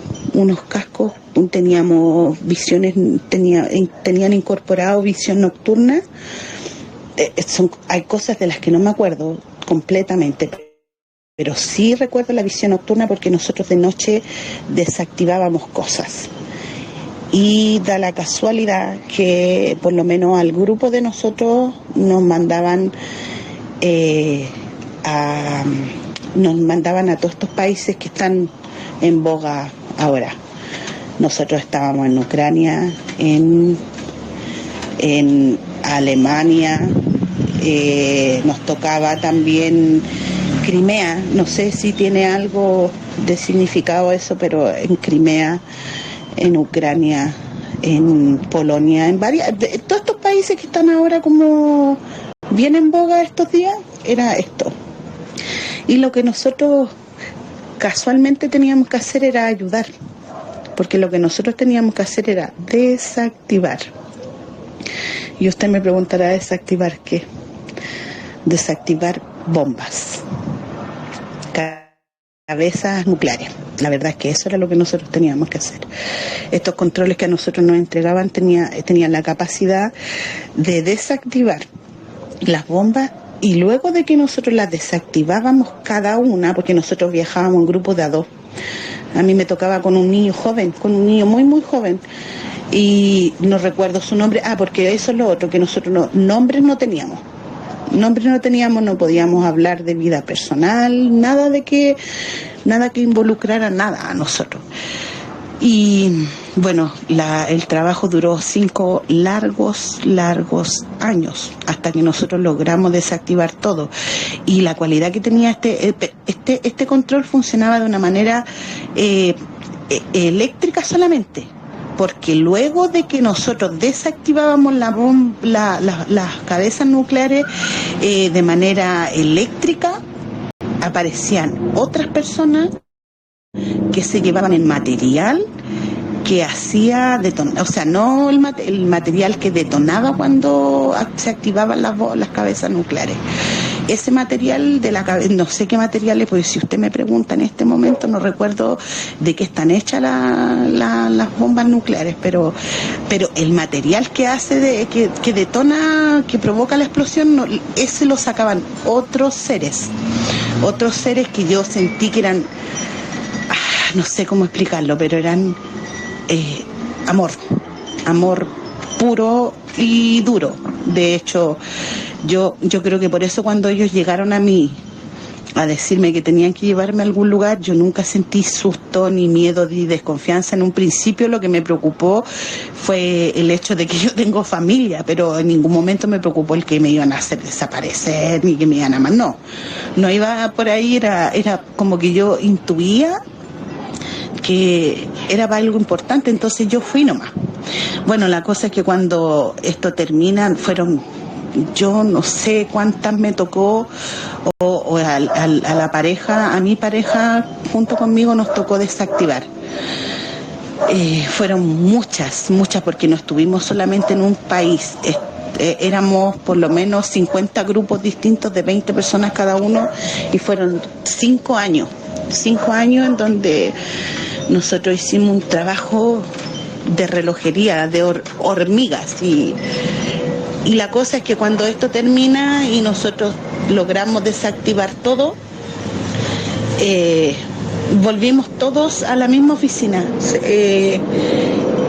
teníamos visiones, tenían incorporado visión nocturna. Hay cosas de las que no me acuerdo completamente, pero sí recuerdo la visión nocturna, porque nosotros de noche desactivábamos cosas. Y da la casualidad que por lo menos al grupo de nosotros nos mandaban a todos estos países que están en boga ahora. Nosotros estábamos en Ucrania, en Alemania, nos tocaba también Crimea. No sé si tiene algo de significado eso, pero en Crimea, en Ucrania, en Polonia, en todos estos países que están ahora como bien en boga estos días, era esto. Y lo que nosotros casualmente teníamos que hacer era ayudar, porque lo que nosotros teníamos que hacer era desactivar. Y usted me preguntará, ¿desactivar qué? Desactivar bombas, cabezas nucleares. La verdad es que eso era lo que nosotros teníamos que hacer. Estos controles que a nosotros nos entregaban tenían la capacidad de desactivar las bombas, y luego de que nosotros las desactivábamos cada una, porque nosotros viajábamos en grupos de a 2. A mí me tocaba con un niño joven, con un niño muy muy joven, y no recuerdo su nombre. Porque eso es lo otro, que nosotros nombres no teníamos, no podíamos hablar de vida personal, nada que involucrara nada a nosotros. Y bueno, el trabajo duró 5 largos años, hasta que nosotros logramos desactivar todo. Y la cualidad que tenía este control funcionaba de una manera eléctrica solamente, porque luego de que nosotros desactivábamos las cabezas nucleares de manera eléctrica, aparecían otras personas que se llevaban el material que hacía detonar, o sea, no el material que detonaba cuando se activaban las cabezas nucleares. Ese material de la cabeza, no sé qué material es, porque si usted me pregunta en este momento no recuerdo de qué están hechas las bombas nucleares, pero el material que hace que detona, que provoca la explosión, no, ese lo sacaban otros seres que yo sentí que eran, no sé cómo explicarlo, pero eran amor puro y duro. De hecho, yo creo que por eso cuando ellos llegaron a mí a decirme que tenían que llevarme a algún lugar, yo nunca sentí susto, ni miedo, ni desconfianza. En un principio lo que me preocupó fue el hecho de que yo tengo familia, pero en ningún momento me preocupó el que me iban a hacer desaparecer, ni que me iban a matar. No iba por ahí, era como que yo intuía que era para algo importante, entonces yo fui nomás. Bueno, la cosa es que cuando esto termina, yo no sé cuántas me tocó, o a la pareja, a mi pareja junto conmigo nos tocó desactivar. Fueron muchas, porque no estuvimos solamente en un país, éramos por lo menos 50 grupos distintos de 20 personas cada uno, y fueron 5 años en donde nosotros hicimos un trabajo de relojería, de hormigas, y la cosa es que cuando esto termina y nosotros logramos desactivar todo, volvimos todos a la misma oficina,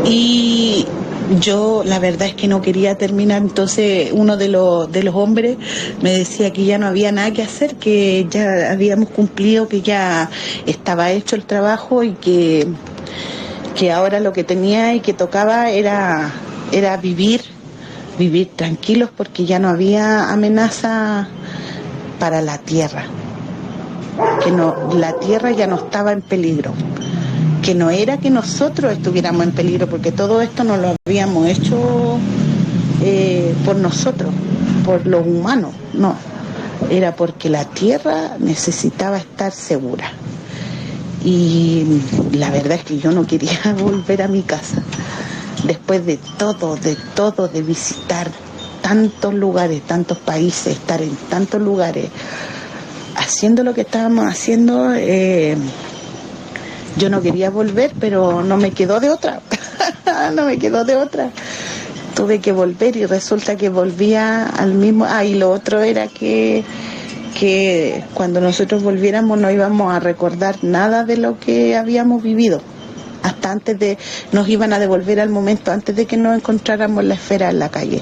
y yo la verdad es que no quería terminar. Entonces uno de los hombres me decía que ya no había nada que hacer, que ya habíamos cumplido, que ya estaba hecho el trabajo, y que ahora lo que tenía y que tocaba era vivir tranquilos, porque ya no había amenaza para la tierra, la tierra ya no estaba en peligro, que no era que nosotros estuviéramos en peligro, porque todo esto no lo habíamos hecho por nosotros, por los humanos, no, era porque la tierra necesitaba estar segura. Y la verdad es que yo no quería volver a mi casa después de todo, de visitar tantos lugares, tantos países, estar en tantos lugares, haciendo lo que estábamos haciendo. Yo no quería volver, pero no me quedó de otra. Tuve que volver, y resulta que volvía al mismo. Y lo otro era que cuando nosotros volviéramos no íbamos a recordar nada de lo que habíamos vivido. Hasta nos iban a devolver al momento antes de que nos encontráramos la esfera en la calle.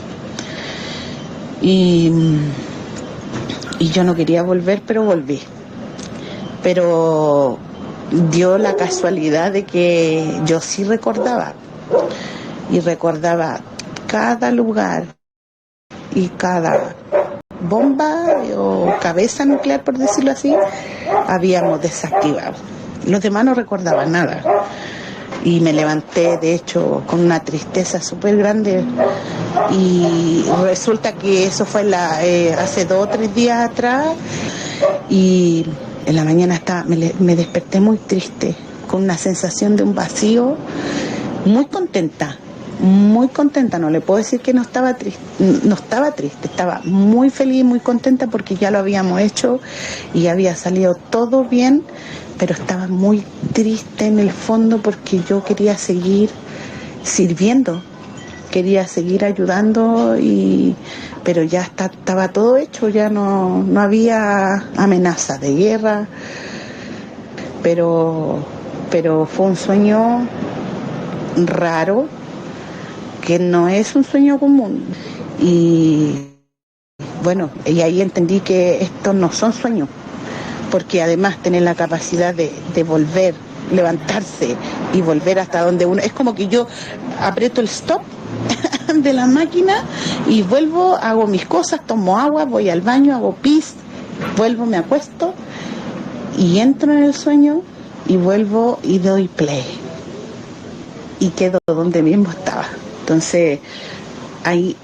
Y yo no quería volver, pero volví. Pero dio la casualidad de que yo sí recordaba cada lugar y cada bomba o cabeza nuclear, por decirlo así, habíamos desactivado. Los demás no recordaban nada, y me levanté de hecho con una tristeza súper grande, y resulta que eso fue hace 2 o 3 días atrás, y en la mañana me desperté muy triste, con una sensación de un vacío, muy contenta, no le puedo decir que no estaba triste, estaba muy feliz, muy contenta, porque ya lo habíamos hecho y había salido todo bien, pero estaba muy triste en el fondo, porque yo quería seguir sirviendo, quería seguir ayudando, pero ya estaba todo hecho, ya no había amenaza de guerra, pero fue un sueño raro, que no es un sueño común, y bueno, y ahí entendí que estos no son sueños, porque además tener la capacidad de volver, levantarse y volver hasta donde uno, es como que yo aprieto el stop de la máquina y vuelvo, hago mis cosas, tomo agua, voy al baño, hago pis, vuelvo, me acuesto y entro en el sueño, y vuelvo y doy play y quedo donde mismo estaba. Entonces hay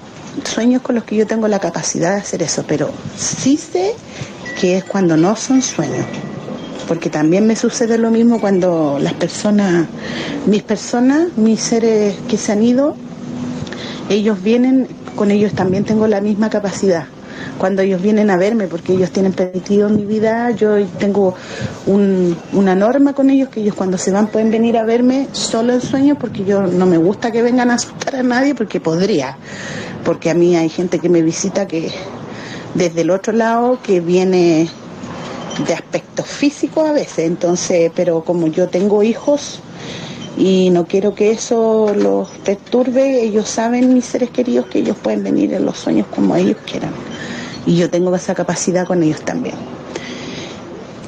sueños con los que yo tengo la capacidad de hacer eso, pero sí sé que es cuando no son sueños, porque también me sucede lo mismo cuando las personas, mis seres que se han ido, ellos vienen, con ellos también tengo la misma capacidad. Cuando ellos vienen a verme, porque ellos tienen permitido en mi vida, yo tengo una norma con ellos, que ellos cuando se van pueden venir a verme solo en sueños, porque yo no me gusta que vengan a asustar a nadie, porque podría, porque a mí hay gente que me visita que desde el otro lado, que viene de aspectos físicos a veces, entonces, pero como yo tengo hijos y no quiero que eso los perturbe, ellos saben, mis seres queridos, que ellos pueden venir en los sueños como ellos quieran, y yo tengo esa capacidad con ellos también.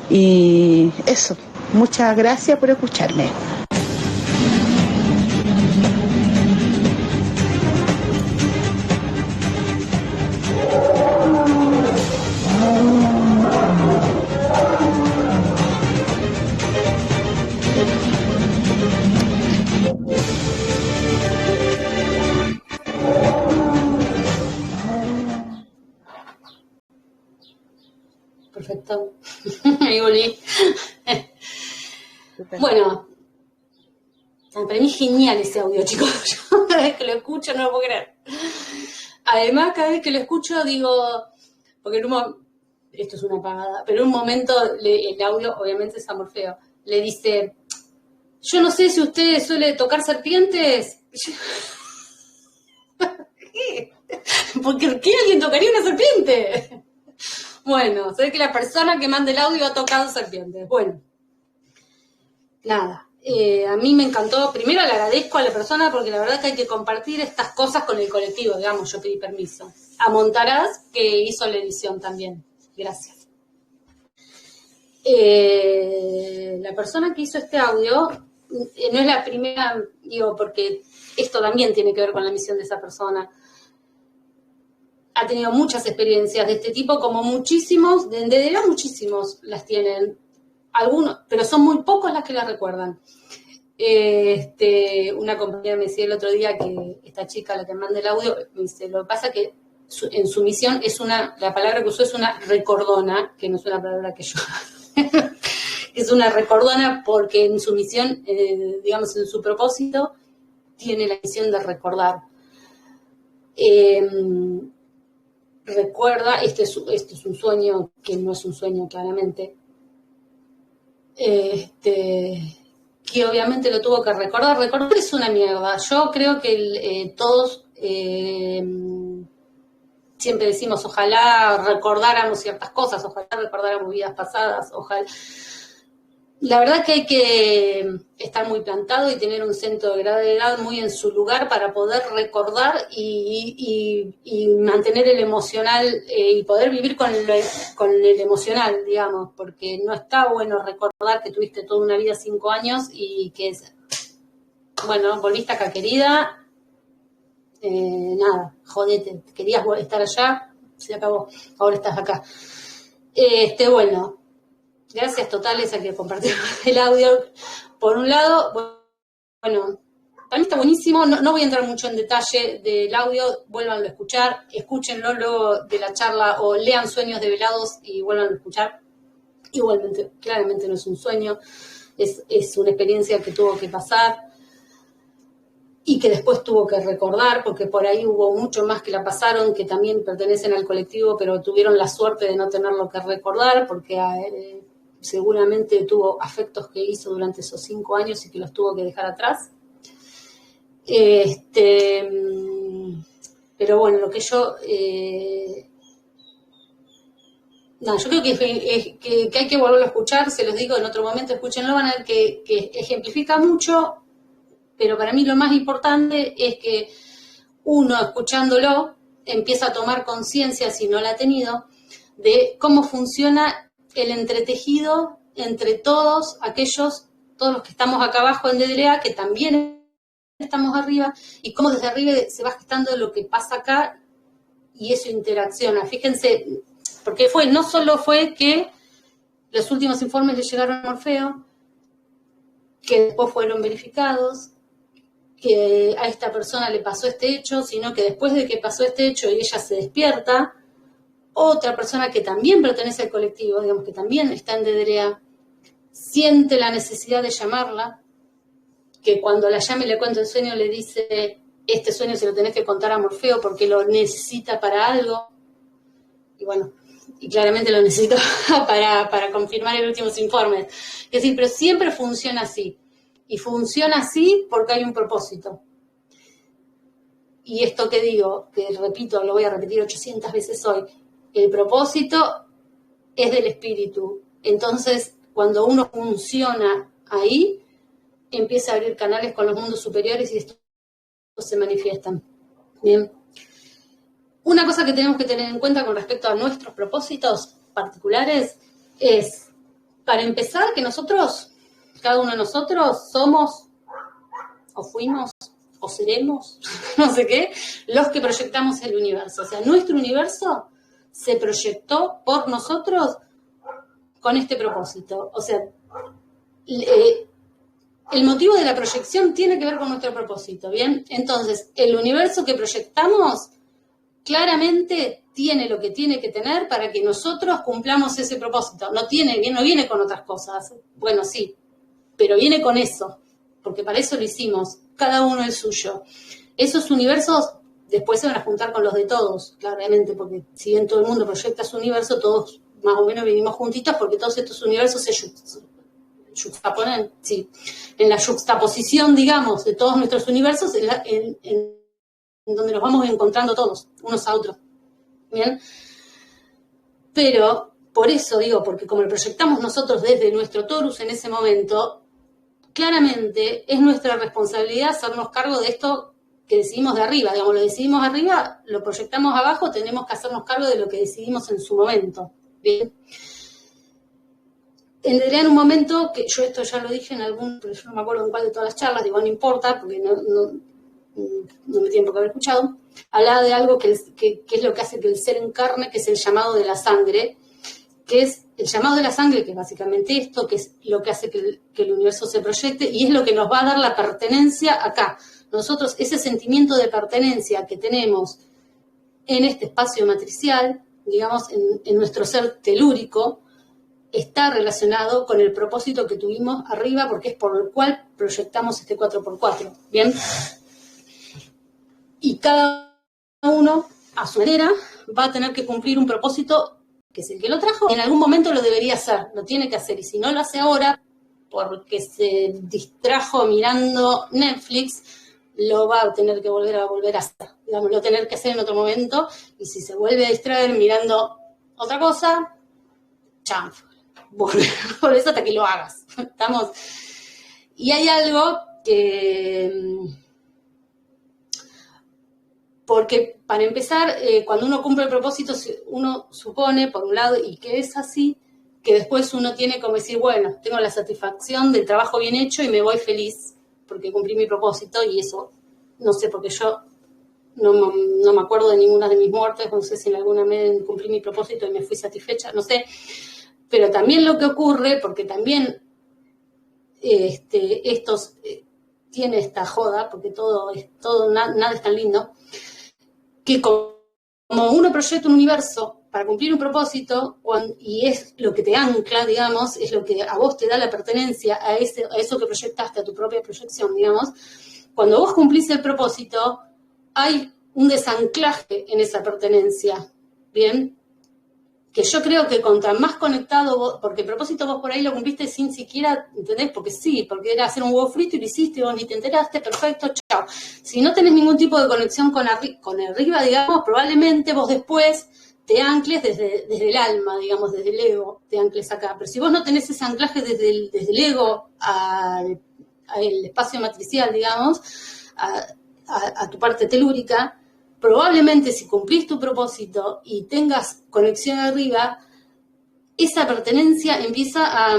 Y eso, muchas gracias por escucharme. Perfecto. Ahí volví. Súper. Bueno, para mí es genial ese audio, chicos. Yo cada vez que lo escucho no lo puedo creer. Además, cada vez que lo escucho digo, porque esto es una pagada, pero en un momento el audio, obviamente es a Morfeo, le dice, yo no sé si usted suele tocar serpientes. ¿Qué? ¿Por qué alguien tocaría una serpiente? Bueno, se ve que la persona que manda el audio ha tocado serpientes. Bueno, nada, a mí me encantó. Primero le agradezco a la persona, porque la verdad que hay que compartir estas cosas con el colectivo, digamos, yo pedí permiso. A Montaraz, que hizo la edición también. Gracias. La persona que hizo este audio no es la primera, digo, porque esto también tiene que ver con la misión de esa persona. Ha tenido muchas experiencias de este tipo, como muchísimos, de DDA muchísimos las tienen, algunos, pero son muy pocos las que las recuerdan. Una compañera me decía el otro día que esta chica, la que manda el audio, me dice, lo que pasa es que en su misión la palabra que usó es una recordona, que no es una palabra que yo... es una recordona porque en su misión, digamos, en su propósito, tiene la misión de recordar. Recuerda, este es un sueño que no es un sueño claramente, que obviamente lo tuvo que recordar. Recordar es una mierda. Yo creo que todos siempre decimos, ojalá recordáramos ciertas cosas, ojalá recordáramos vidas pasadas, ojalá. La verdad que hay que estar muy plantado y tener un centro de gravedad muy en su lugar para poder recordar y mantener el emocional y poder vivir con el emocional, digamos, porque no está bueno recordar que tuviste toda una vida 5 años y que, bueno, volviste acá, querida, nada, jodete, querías estar allá, se acabó, ahora estás acá. Bueno. Gracias totales a que compartieron el audio. Por un lado, bueno, para mí está buenísimo. No voy a entrar mucho en detalle del audio. Vuélvanlo a escuchar. Escúchenlo luego de la charla o lean Sueños Develados y vuélvanlo a escuchar. Igualmente, claramente no es un sueño. Es una experiencia que tuvo que pasar y que después tuvo que recordar, porque por ahí hubo mucho más que la pasaron, que también pertenecen al colectivo, pero tuvieron la suerte de no tenerlo que recordar, porque seguramente tuvo afectos que hizo durante esos 5 años y que los tuvo que dejar atrás. Pero bueno, lo que yo... yo creo que hay que volverlo a escuchar, se los digo en otro momento, escúchenlo, van a ver que ejemplifica mucho, pero para mí lo más importante es que uno, escuchándolo, empieza a tomar conciencia, si no la ha tenido, de cómo funciona el entretejido entre todos los que estamos acá abajo en DDA, que también estamos arriba, y cómo desde arriba se va gestando lo que pasa acá y eso interacciona. Fíjense, porque no solo fue que los últimos informes le llegaron a Morfeo, que después fueron verificados, que a esta persona le pasó este hecho, sino que después de que pasó este hecho y ella se despierta, otra persona que también pertenece al colectivo, digamos que también está en DDA, siente la necesidad de llamarla, que cuando la llame y le cuenta el sueño le dice, este sueño se lo tenés que contar a Morfeo porque lo necesita para algo. Y bueno, y claramente lo necesito para confirmar los últimos informes. Es decir, pero siempre funciona así. Y funciona así porque hay un propósito. Y esto que digo, que repito, lo voy a repetir 800 veces hoy, el propósito es del espíritu. Entonces, cuando uno funciona ahí, empieza a abrir canales con los mundos superiores y estos se manifiestan. Bien. Una cosa que tenemos que tener en cuenta con respecto a nuestros propósitos particulares es, para empezar, que nosotros, cada uno de nosotros, somos, o fuimos, o seremos, no sé qué, los que proyectamos el universo. O sea, nuestro universo se proyectó por nosotros con este propósito. O sea, el motivo de la proyección tiene que ver con nuestro propósito, ¿bien? Entonces, el universo que proyectamos claramente tiene lo que tiene que tener para que nosotros cumplamos ese propósito. No viene con otras cosas. Bueno, sí, pero viene con eso, porque para eso lo hicimos, cada uno el suyo. Esos universos después se van a juntar con los de todos, claramente, porque si bien todo el mundo proyecta su universo, todos más o menos vivimos juntitos, porque todos estos universos se yuxtaponen, sí, en la yuxtaposición, digamos, de todos nuestros universos, en donde nos vamos encontrando todos, unos a otros. ¿Bien? Pero, por eso digo, porque como lo proyectamos nosotros desde nuestro torus en ese momento, claramente es nuestra responsabilidad hacernos cargo de esto que decidimos de arriba. Digamos, lo decidimos arriba, lo proyectamos abajo, tenemos que hacernos cargo de lo que decidimos en su momento. ¿Bien? Entenderé en un momento, que yo esto ya lo dije en algún, pero yo no me acuerdo en cuál de todas las charlas, digo, no importa, porque no me tiempo que haber escuchado, hablaba de algo que es lo que hace que el ser encarne, que es el llamado de la sangre, que es el llamado de la sangre, que es básicamente esto, que es lo que hace que el universo se proyecte, y es lo que nos va a dar la pertenencia acá. Nosotros, ese sentimiento de pertenencia que tenemos en este espacio matricial, digamos, en nuestro ser telúrico, está relacionado con el propósito que tuvimos arriba, porque es por el cual proyectamos este 4x4, ¿bien? Y cada uno, a su manera, va a tener que cumplir un propósito que es el que lo trajo. En algún momento lo debería hacer, lo tiene que hacer. Y si no lo hace ahora, porque se distrajo mirando Netflix, lo va a tener que volver a hacer. Digamos, lo va a tener que hacer en otro momento. Y si se vuelve a distraer mirando otra cosa, chanfle. Por eso hasta que lo hagas. ¿Estamos? Y hay algo que... Porque, para empezar, cuando uno cumple el propósito, uno supone, por un lado, y que es así, que después uno tiene como decir, bueno, tengo la satisfacción del trabajo bien hecho y me voy feliz porque cumplí mi propósito, y eso, no sé, porque yo no me acuerdo de ninguna de mis muertes, no sé si en alguna vez cumplí mi propósito y me fui satisfecha, no sé. Pero también lo que ocurre, porque también tiene esta joda, porque nada es tan lindo, que como uno proyecta un universo para cumplir un propósito, y es lo que te ancla, digamos, es lo que a vos te da la pertenencia a eso que proyectaste, a tu propia proyección, digamos, cuando vos cumplís el propósito, hay un desanclaje en esa pertenencia, ¿bien? Que yo creo que contra más conectado vos, porque el propósito vos por ahí lo cumpliste sin siquiera, ¿entendés? Porque sí, porque era hacer un huevo frito y lo hiciste, vos ni te enteraste, perfecto, chao. Si no tenés ningún tipo de conexión con arriba, digamos, probablemente vos después te ancles desde el alma, digamos, desde el ego, te ancles acá. Pero si vos no tenés ese anclaje desde el ego al espacio matricial, digamos, a tu parte telúrica, probablemente si cumplís tu propósito y tengas conexión arriba, esa pertenencia empieza a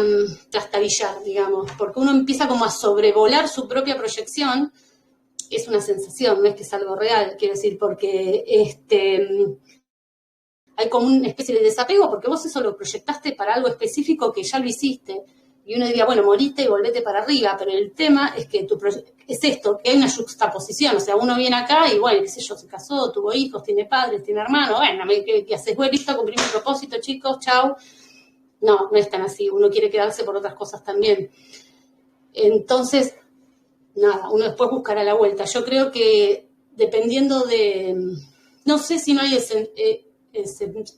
trastabillar, digamos, porque uno empieza como a sobrevolar su propia proyección. Es una sensación, no es que es algo real, quiero decir, porque hay como una especie de desapego, porque vos eso lo proyectaste para algo específico que ya lo hiciste. Y uno diría, bueno, moriste y volvete para arriba, pero el tema es que es esto, que hay una juxtaposición, o sea, uno viene acá y, bueno, qué sé yo, se casó, tuvo hijos, tiene padres, tiene hermanos, bueno, ¿qué haces? Bueno, listo, cumplí mi propósito, chicos, chau. No es tan así, uno quiere quedarse por otras cosas también. Entonces, nada, uno después buscará la vuelta. Yo creo que dependiendo de, no sé si no hay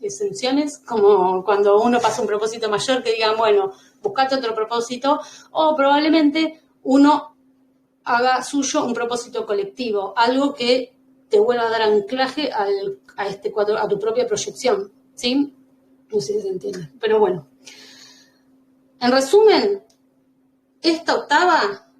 exenciones, como cuando uno pasa un propósito mayor, que digan, bueno, buscate otro propósito, o probablemente uno haga suyo un propósito colectivo, algo que te vuelva a dar anclaje a tu propia proyección, ¿sí? No sé si se entiende, pero bueno. En resumen, esta octava,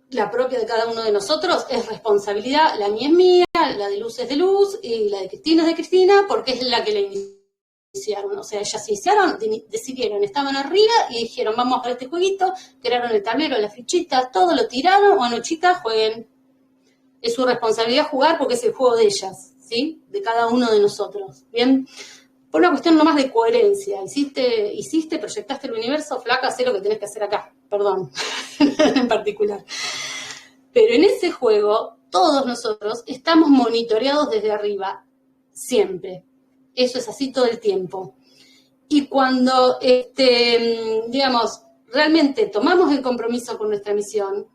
la propia de cada uno de nosotros, es responsabilidad, la mía es mía, la de Luz es de Luz y la de Cristina es de Cristina, porque es la que la iniciaron. O sea, ellas se iniciaron, decidieron, estaban arriba y dijeron, vamos a jugar este jueguito, crearon el tablero, las fichitas, todo lo tiraron, bueno, chicas, jueguen. Es su responsabilidad jugar porque es el juego de ellas, ¿sí? De cada uno de nosotros, ¿bien? Por una cuestión nomás de coherencia. Hiciste, proyectaste el universo, flaca, hacé lo que tenés que hacer acá. Perdón, en particular. Pero en ese juego, todos nosotros estamos monitoreados desde arriba, siempre. Eso es así todo el tiempo. Y cuando, digamos, realmente tomamos el compromiso con nuestra misión,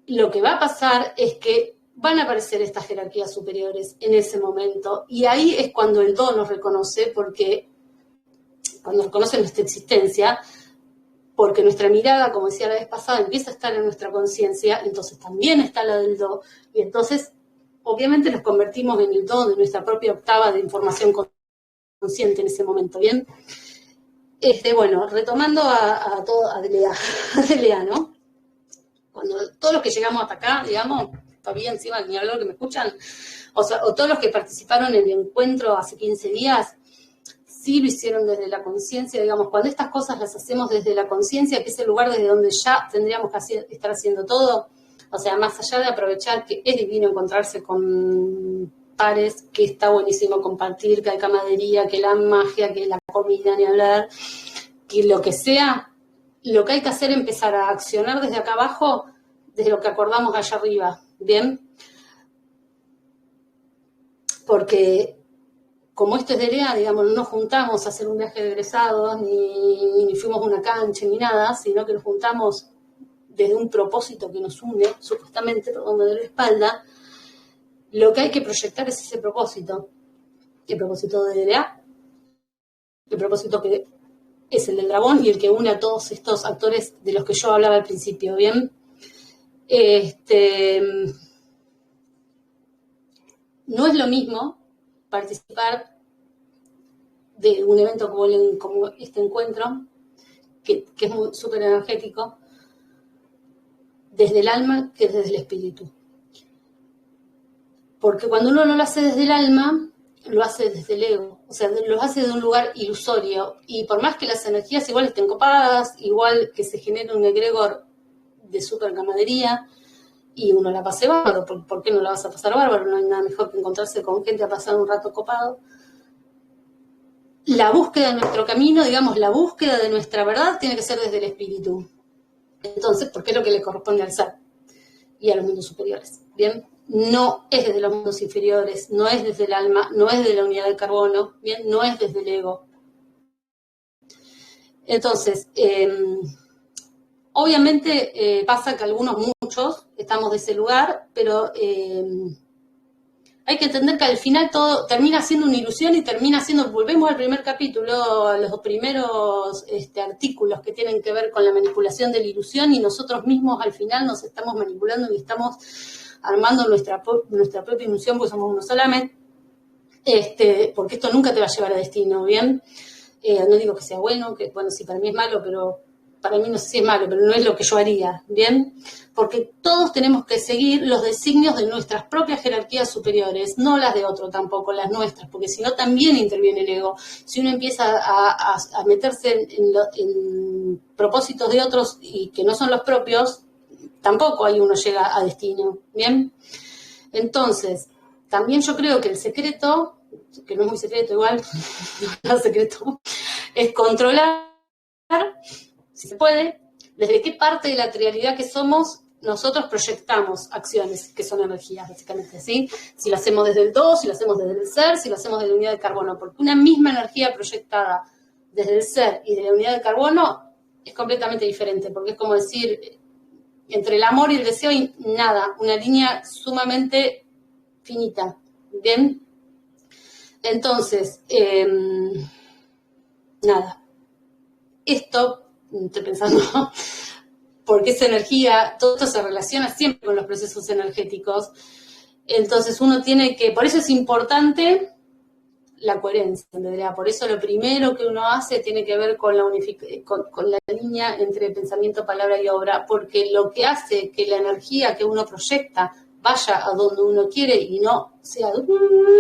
lo que va a pasar es que van a aparecer estas jerarquías superiores en ese momento. Y ahí es cuando el do nos reconoce, porque cuando reconoce nuestra existencia, porque nuestra mirada, como decía la vez pasada, empieza a estar en nuestra conciencia, entonces también está la del do, y entonces obviamente nos convertimos en el do de nuestra propia octava de información consciente en ese momento, ¿bien? Bueno, retomando a Delea, ¿no? Cuando todos los que llegamos hasta acá, digamos, todavía encima ni hablar que me escuchan, o todos los que participaron en el encuentro hace 15 días, sí lo hicieron desde la conciencia, digamos, cuando estas cosas las hacemos desde la conciencia, que es el lugar desde donde ya tendríamos que estar haciendo todo, o sea, más allá de aprovechar que es divino encontrarse con pares, que está buenísimo compartir, que hay camaradería, que la magia, que la comida, ni hablar, que lo que sea, lo que hay que hacer es empezar a accionar desde acá abajo, desde lo que acordamos allá arriba, ¿bien? Porque como esto es de Delea, digamos, no nos juntamos a hacer un viaje de egresados, ni fuimos a una cancha, ni nada, sino que nos juntamos desde un propósito que nos une, supuestamente, perdón, me doy la espalda. Lo que hay que proyectar es ese propósito. El propósito de Delea, el propósito que es el del dragón y el que une a todos estos actores de los que yo hablaba al principio, ¿bien? No es lo mismo participar de un evento como este encuentro, que es súper energético, desde el alma que desde el espíritu. Porque cuando uno no lo hace desde el alma, lo hace desde el ego, o sea, lo hace de un lugar ilusorio, y por más que las energías igual estén copadas, igual que se genere un egregor de súper camaradería, y uno la pase bárbaro, ¿por qué no la vas a pasar bárbaro? No hay nada mejor que encontrarse con gente a pasar un rato copado. La búsqueda de nuestro camino, digamos, la búsqueda de nuestra verdad tiene que ser desde el espíritu. Entonces, porque es lo que le corresponde al ser y a los mundos superiores, ¿bien? No es desde los mundos inferiores, no es desde el alma, no es desde la unidad del carbono, ¿bien? No es desde el ego. Entonces, obviamente pasa que muchos, estamos de ese lugar, pero hay que entender que al final todo termina siendo una ilusión y termina siendo, volvemos al primer capítulo, a los primeros artículos que tienen que ver con la manipulación de la ilusión, y nosotros mismos al final nos estamos manipulando y estamos armando nuestra propia ilusión, porque somos uno solamente, porque esto nunca te va a llevar a destino, ¿bien? No digo que sea bueno, que bueno, sí, para mí es malo, pero para mí no sé si es malo, pero no es lo que yo haría, ¿bien? Porque todos tenemos que seguir los designios de nuestras propias jerarquías superiores, no las de otro tampoco, las nuestras, porque si no también interviene el ego. Si uno empieza a meterse en propósitos de otros y que no son los propios, tampoco ahí uno llega a destino, ¿bien? Entonces, también yo creo que el secreto, que no es muy secreto igual, no es secreto, es controlar, si se puede, desde qué parte de la trialidad que somos nosotros proyectamos acciones que son energías, básicamente, ¿sí? Si lo hacemos desde el do, si lo hacemos desde el ser, si lo hacemos desde la unidad de carbono, porque una misma energía proyectada desde el ser y de la unidad de carbono es completamente diferente, porque es como decir, entre el amor y el deseo hay nada, una línea sumamente finita, ¿bien? Entonces, nada, esto, estoy pensando, porque esa energía, todo esto se relaciona siempre con los procesos energéticos, entonces uno tiene que, por eso es importante la coherencia, ¿entendés? Por eso lo primero que uno hace tiene que ver con con la línea entre pensamiento, palabra y obra, porque lo que hace que la energía que uno proyecta vaya a donde uno quiere y no sea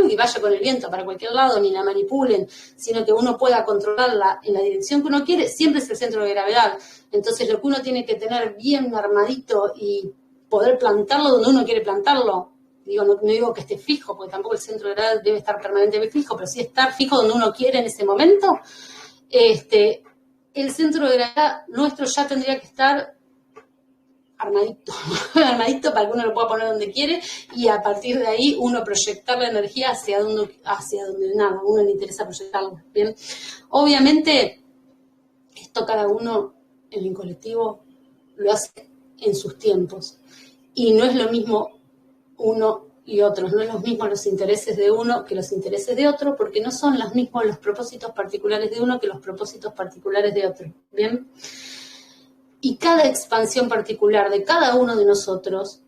y vaya con el viento para cualquier lado, ni la manipulen, sino que uno pueda controlarla en la dirección que uno quiere, siempre es el centro de gravedad. Entonces lo que uno tiene que tener bien armadito y poder plantarlo donde uno quiere plantarlo. Digo, no digo que esté fijo, porque tampoco el centro de gravedad debe estar permanentemente fijo, pero sí estar fijo donde uno quiere en ese momento. El centro de gravedad nuestro ya tendría que estar armadito, armadito para que uno lo pueda poner donde quiere y a partir de ahí uno proyectar la energía hacia donde nada, a uno le interesa proyectarla. Bien, obviamente esto cada uno en el colectivo lo hace en sus tiempos y no es lo mismo uno y otros, no es lo mismo los intereses de uno que los intereses de otro, porque no son los mismos los propósitos particulares de uno que los propósitos particulares de otro. Bien. Y cada expansión particular de cada uno de nosotros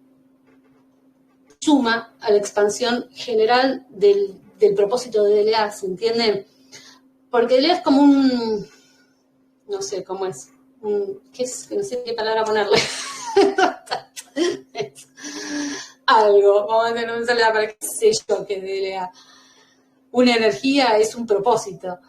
suma a la expansión general del propósito de DLA, ¿se entiende? Porque DLA es como un, no sé cómo es, no sé qué palabra ponerle. Algo, vamos a tener un salida para qué sé yo que DLA. Una energía es un propósito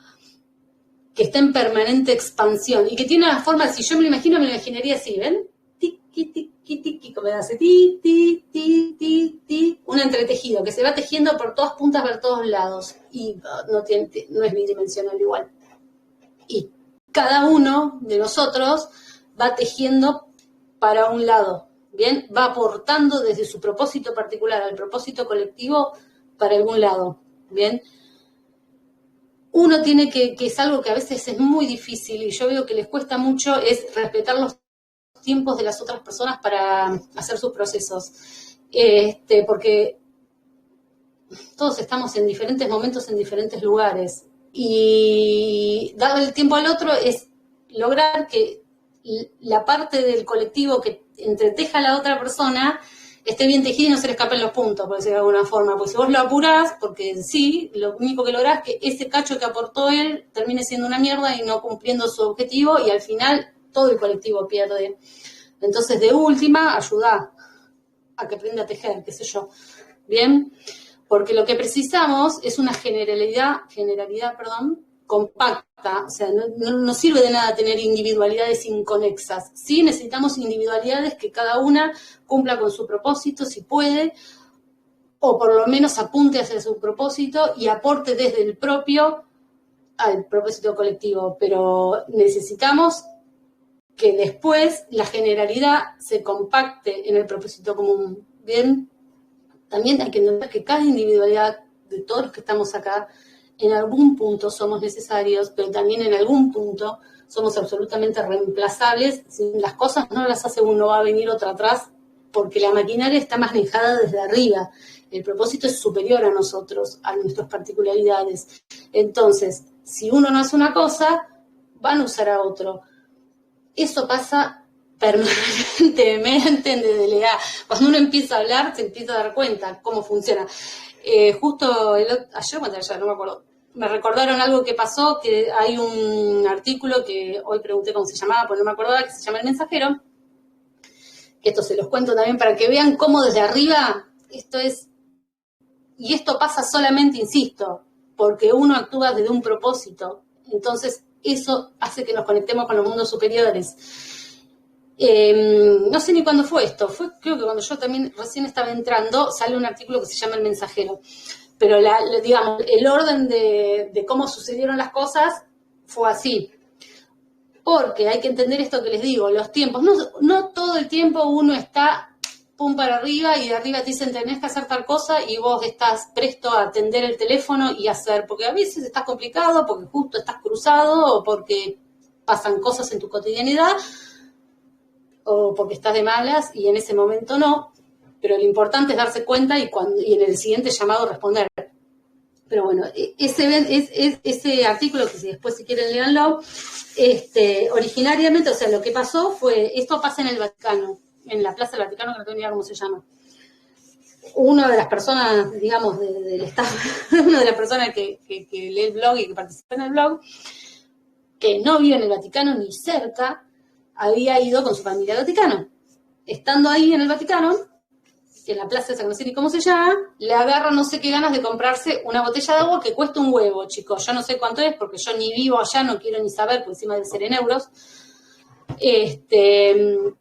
que está en permanente expansión y que tiene una forma, si yo me lo imaginaría así, ¿ven? Tiki, tiki, tiki, como hace ti, ti, ti, ti, ti, un entretejido que se va tejiendo por todas puntas, por todos lados y no es bidimensional igual. Y cada uno de nosotros va tejiendo para un lado, ¿bien? Va aportando desde su propósito particular al propósito colectivo para algún lado, ¿bien? Uno tiene que es algo que a veces es muy difícil y yo veo que les cuesta mucho, es respetar los tiempos de las otras personas para hacer sus procesos. Porque todos estamos en diferentes momentos, en diferentes lugares. Y darle el tiempo al otro es lograr que la parte del colectivo que entreteja a la otra persona esté bien tejida y no se le escapen los puntos, por decirlo de alguna forma. Pues si vos lo apurás, porque sí, lo único que lográs es que ese cacho que aportó él termine siendo una mierda y no cumpliendo su objetivo y al final todo el colectivo pierde. Entonces, de última, ayudá a que aprenda a tejer, qué sé yo. Bien, porque lo que precisamos es una generalidad, compacta, o sea, no sirve de nada tener individualidades inconexas. Sí necesitamos individualidades que cada una cumpla con su propósito, si puede, o por lo menos apunte hacia su propósito y aporte desde el propio al propósito colectivo. Pero necesitamos que después la generalidad se compacte en el propósito común. Bien, también hay que entender que cada individualidad de todos los que estamos acá en algún punto somos necesarios, pero también en algún punto somos absolutamente reemplazables. Si las cosas no las hace uno, va a venir otra atrás, porque la maquinaria está manejada desde arriba. El propósito es superior a nosotros, a nuestras particularidades. Entonces, si uno no hace una cosa, van a usar a otro. Eso pasa permanentemente en DLA. Cuando uno empieza a hablar, se empieza a dar cuenta cómo funciona. Justo ayer, no me acuerdo, me recordaron algo que pasó, que hay un artículo que hoy pregunté cómo se llamaba, pues no me acordaba, que se llama El Mensajero, que esto se los cuento también para que vean cómo desde arriba esto es, y esto pasa solamente, insisto, porque uno actúa desde un propósito, entonces eso hace que nos conectemos con los mundos superiores. No sé ni cuándo fue esto, creo que cuando yo también recién estaba entrando, sale un artículo que se llama El Mensajero, pero digamos, el orden de cómo sucedieron las cosas fue así. Porque hay que entender esto que les digo, los tiempos, no todo el tiempo uno está pum para arriba y de arriba te dicen tenés que hacer tal cosa y vos estás presto a atender el teléfono y hacer, porque a veces estás complicado, porque justo estás cruzado o porque pasan cosas en tu cotidianidad o porque estás de malas y en ese momento no, pero lo importante es darse cuenta y en el siguiente llamado responder. Pero bueno, ese artículo, que después si quieren léanlo, originariamente, o sea, lo que pasó fue, esto pasa en el Vaticano, en la Plaza del Vaticano, que no tengo ni idea cómo se llama. Una de las personas, digamos, del staff, una de las personas que lee el blog y que participa en el blog, que no vive en el Vaticano ni cerca, había ido con su familia al Vaticano. Estando ahí en el Vaticano, en la plaza de San José, ¿cómo se llama? Le agarra no sé qué ganas de comprarse una botella de agua que cuesta un huevo, chicos. Yo no sé cuánto es, porque yo ni vivo allá, no quiero ni saber, porque encima debe ser en euros.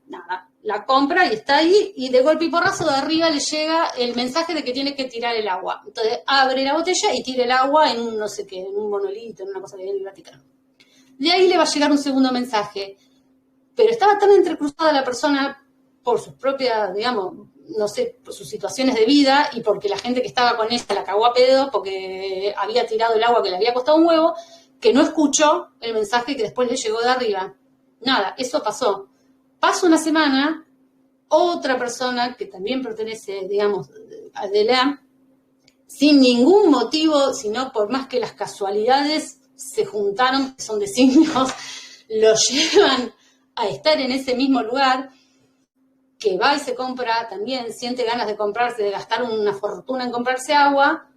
Nada, la compra y está ahí, y de golpe y porrazo de arriba le llega el mensaje de que tiene que tirar el agua. Entonces abre la botella y tira el agua en un no sé qué, en un monolito, en una cosa que hay en el Vaticano. De ahí le va a llegar un segundo mensaje. Pero estaba tan entrecruzada la persona por sus propias, digamos, no sé, por sus situaciones de vida y porque la gente que estaba con ella la cagó a pedo porque había tirado el agua que le había costado un huevo, que no escuchó el mensaje que después le llegó de arriba. Nada, eso pasó. Pasa una semana, otra persona que también pertenece, digamos, a DLA, sin ningún motivo, sino por más que las casualidades se juntaron, que son designios, lo llevan a estar en ese mismo lugar, que va y se compra, también siente ganas de comprarse, de gastar una fortuna en comprarse agua,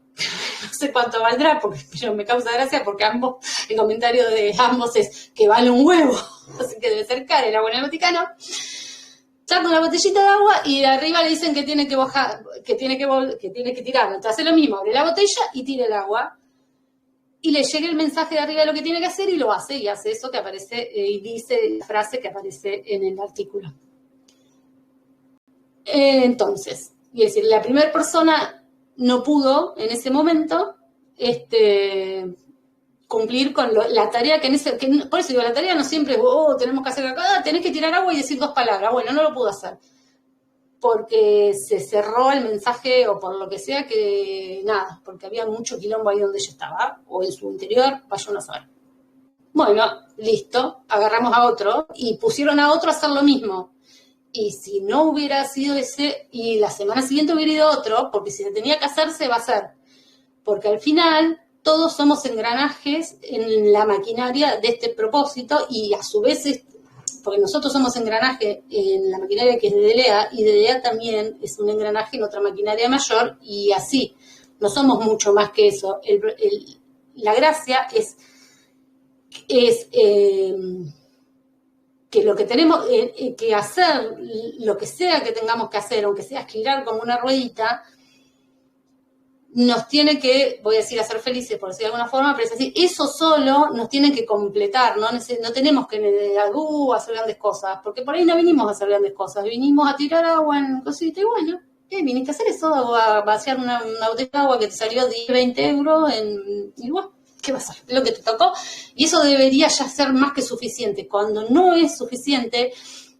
no sé cuánto valdrá, pero me causa gracia porque el comentario de ambos es que vale un huevo, así que debe ser caro el agua en el Vaticano. Saca una botellita de agua y de arriba le dicen que tiene que bajar, que tiene que tirarlo. Entonces hace lo mismo, abre la botella y tira el agua. Y le llega el mensaje de arriba de lo que tiene que hacer y lo hace, y hace eso que aparece, y dice la frase que aparece en el artículo. Entonces, y es decir, la primera persona no pudo en ese momento cumplir con la tarea por eso digo, la tarea no siempre es, tenemos que hacer acá, tenés que tirar agua y decir 2 palabras. Bueno, no lo pudo hacer. Porque se cerró el mensaje o por lo que sea que nada, porque había mucho quilombo ahí donde ella estaba, o en su interior, vaya uno a saber. Bueno, listo, agarramos a otro y pusieron a otro a hacer lo mismo. Y si no hubiera sido ese, y la semana siguiente hubiera ido otro, porque si se tenía que hacer, se va a hacer. Porque al final todos somos engranajes en la maquinaria de este propósito y a su vez porque nosotros somos engranaje en la maquinaria que es de DLA, y DLA también es un engranaje en otra maquinaria mayor, y así, no somos mucho más que eso. La gracia es que lo que tenemos que hacer, lo que sea que tengamos que hacer, aunque sea girar como una ruedita, nos tiene que, voy a decir, hacer felices, por decirlo de alguna forma, pero es así, eso solo nos tiene que completar, no tenemos que hacer grandes cosas, porque por ahí no vinimos a hacer grandes cosas, vinimos a tirar agua en cosita y bueno, viniste a hacer eso, a vaciar una botella de agua que te salió 10, 20 euros, y bueno, ¿qué va a ser? Es lo que te tocó, y eso debería ya ser más que suficiente. Cuando no es suficiente,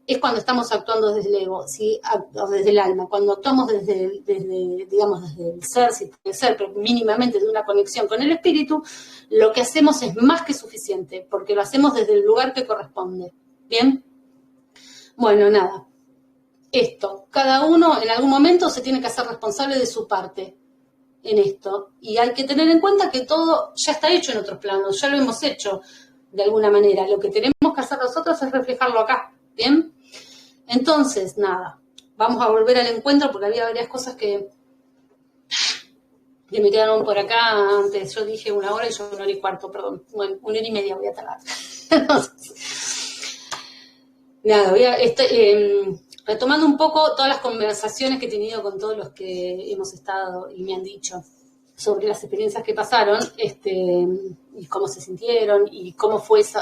es cuando estamos actuando desde el ego, ¿sí? O desde el alma. Cuando actuamos desde el ser, si puede ser, pero mínimamente de una conexión con el espíritu, lo que hacemos es más que suficiente, porque lo hacemos desde el lugar que corresponde. ¿Bien? Bueno, nada. Esto. Cada uno en algún momento se tiene que hacer responsable de su parte en esto. Y hay que tener en cuenta que todo ya está hecho en otros planos, ya lo hemos hecho de alguna manera. Lo que tenemos que hacer nosotros es reflejarlo acá. ¿Bien? Entonces, nada, vamos a volver al encuentro porque había varias cosas que me quedaron por acá antes. Yo dije 1 hora y yo 1 hora y cuarto, perdón. Bueno, 1 hora y media voy a tardar. Entonces, nada, retomando un poco todas las conversaciones que he tenido con todos los que hemos estado y me han dicho sobre las experiencias que pasaron, y cómo se sintieron y cómo fue eso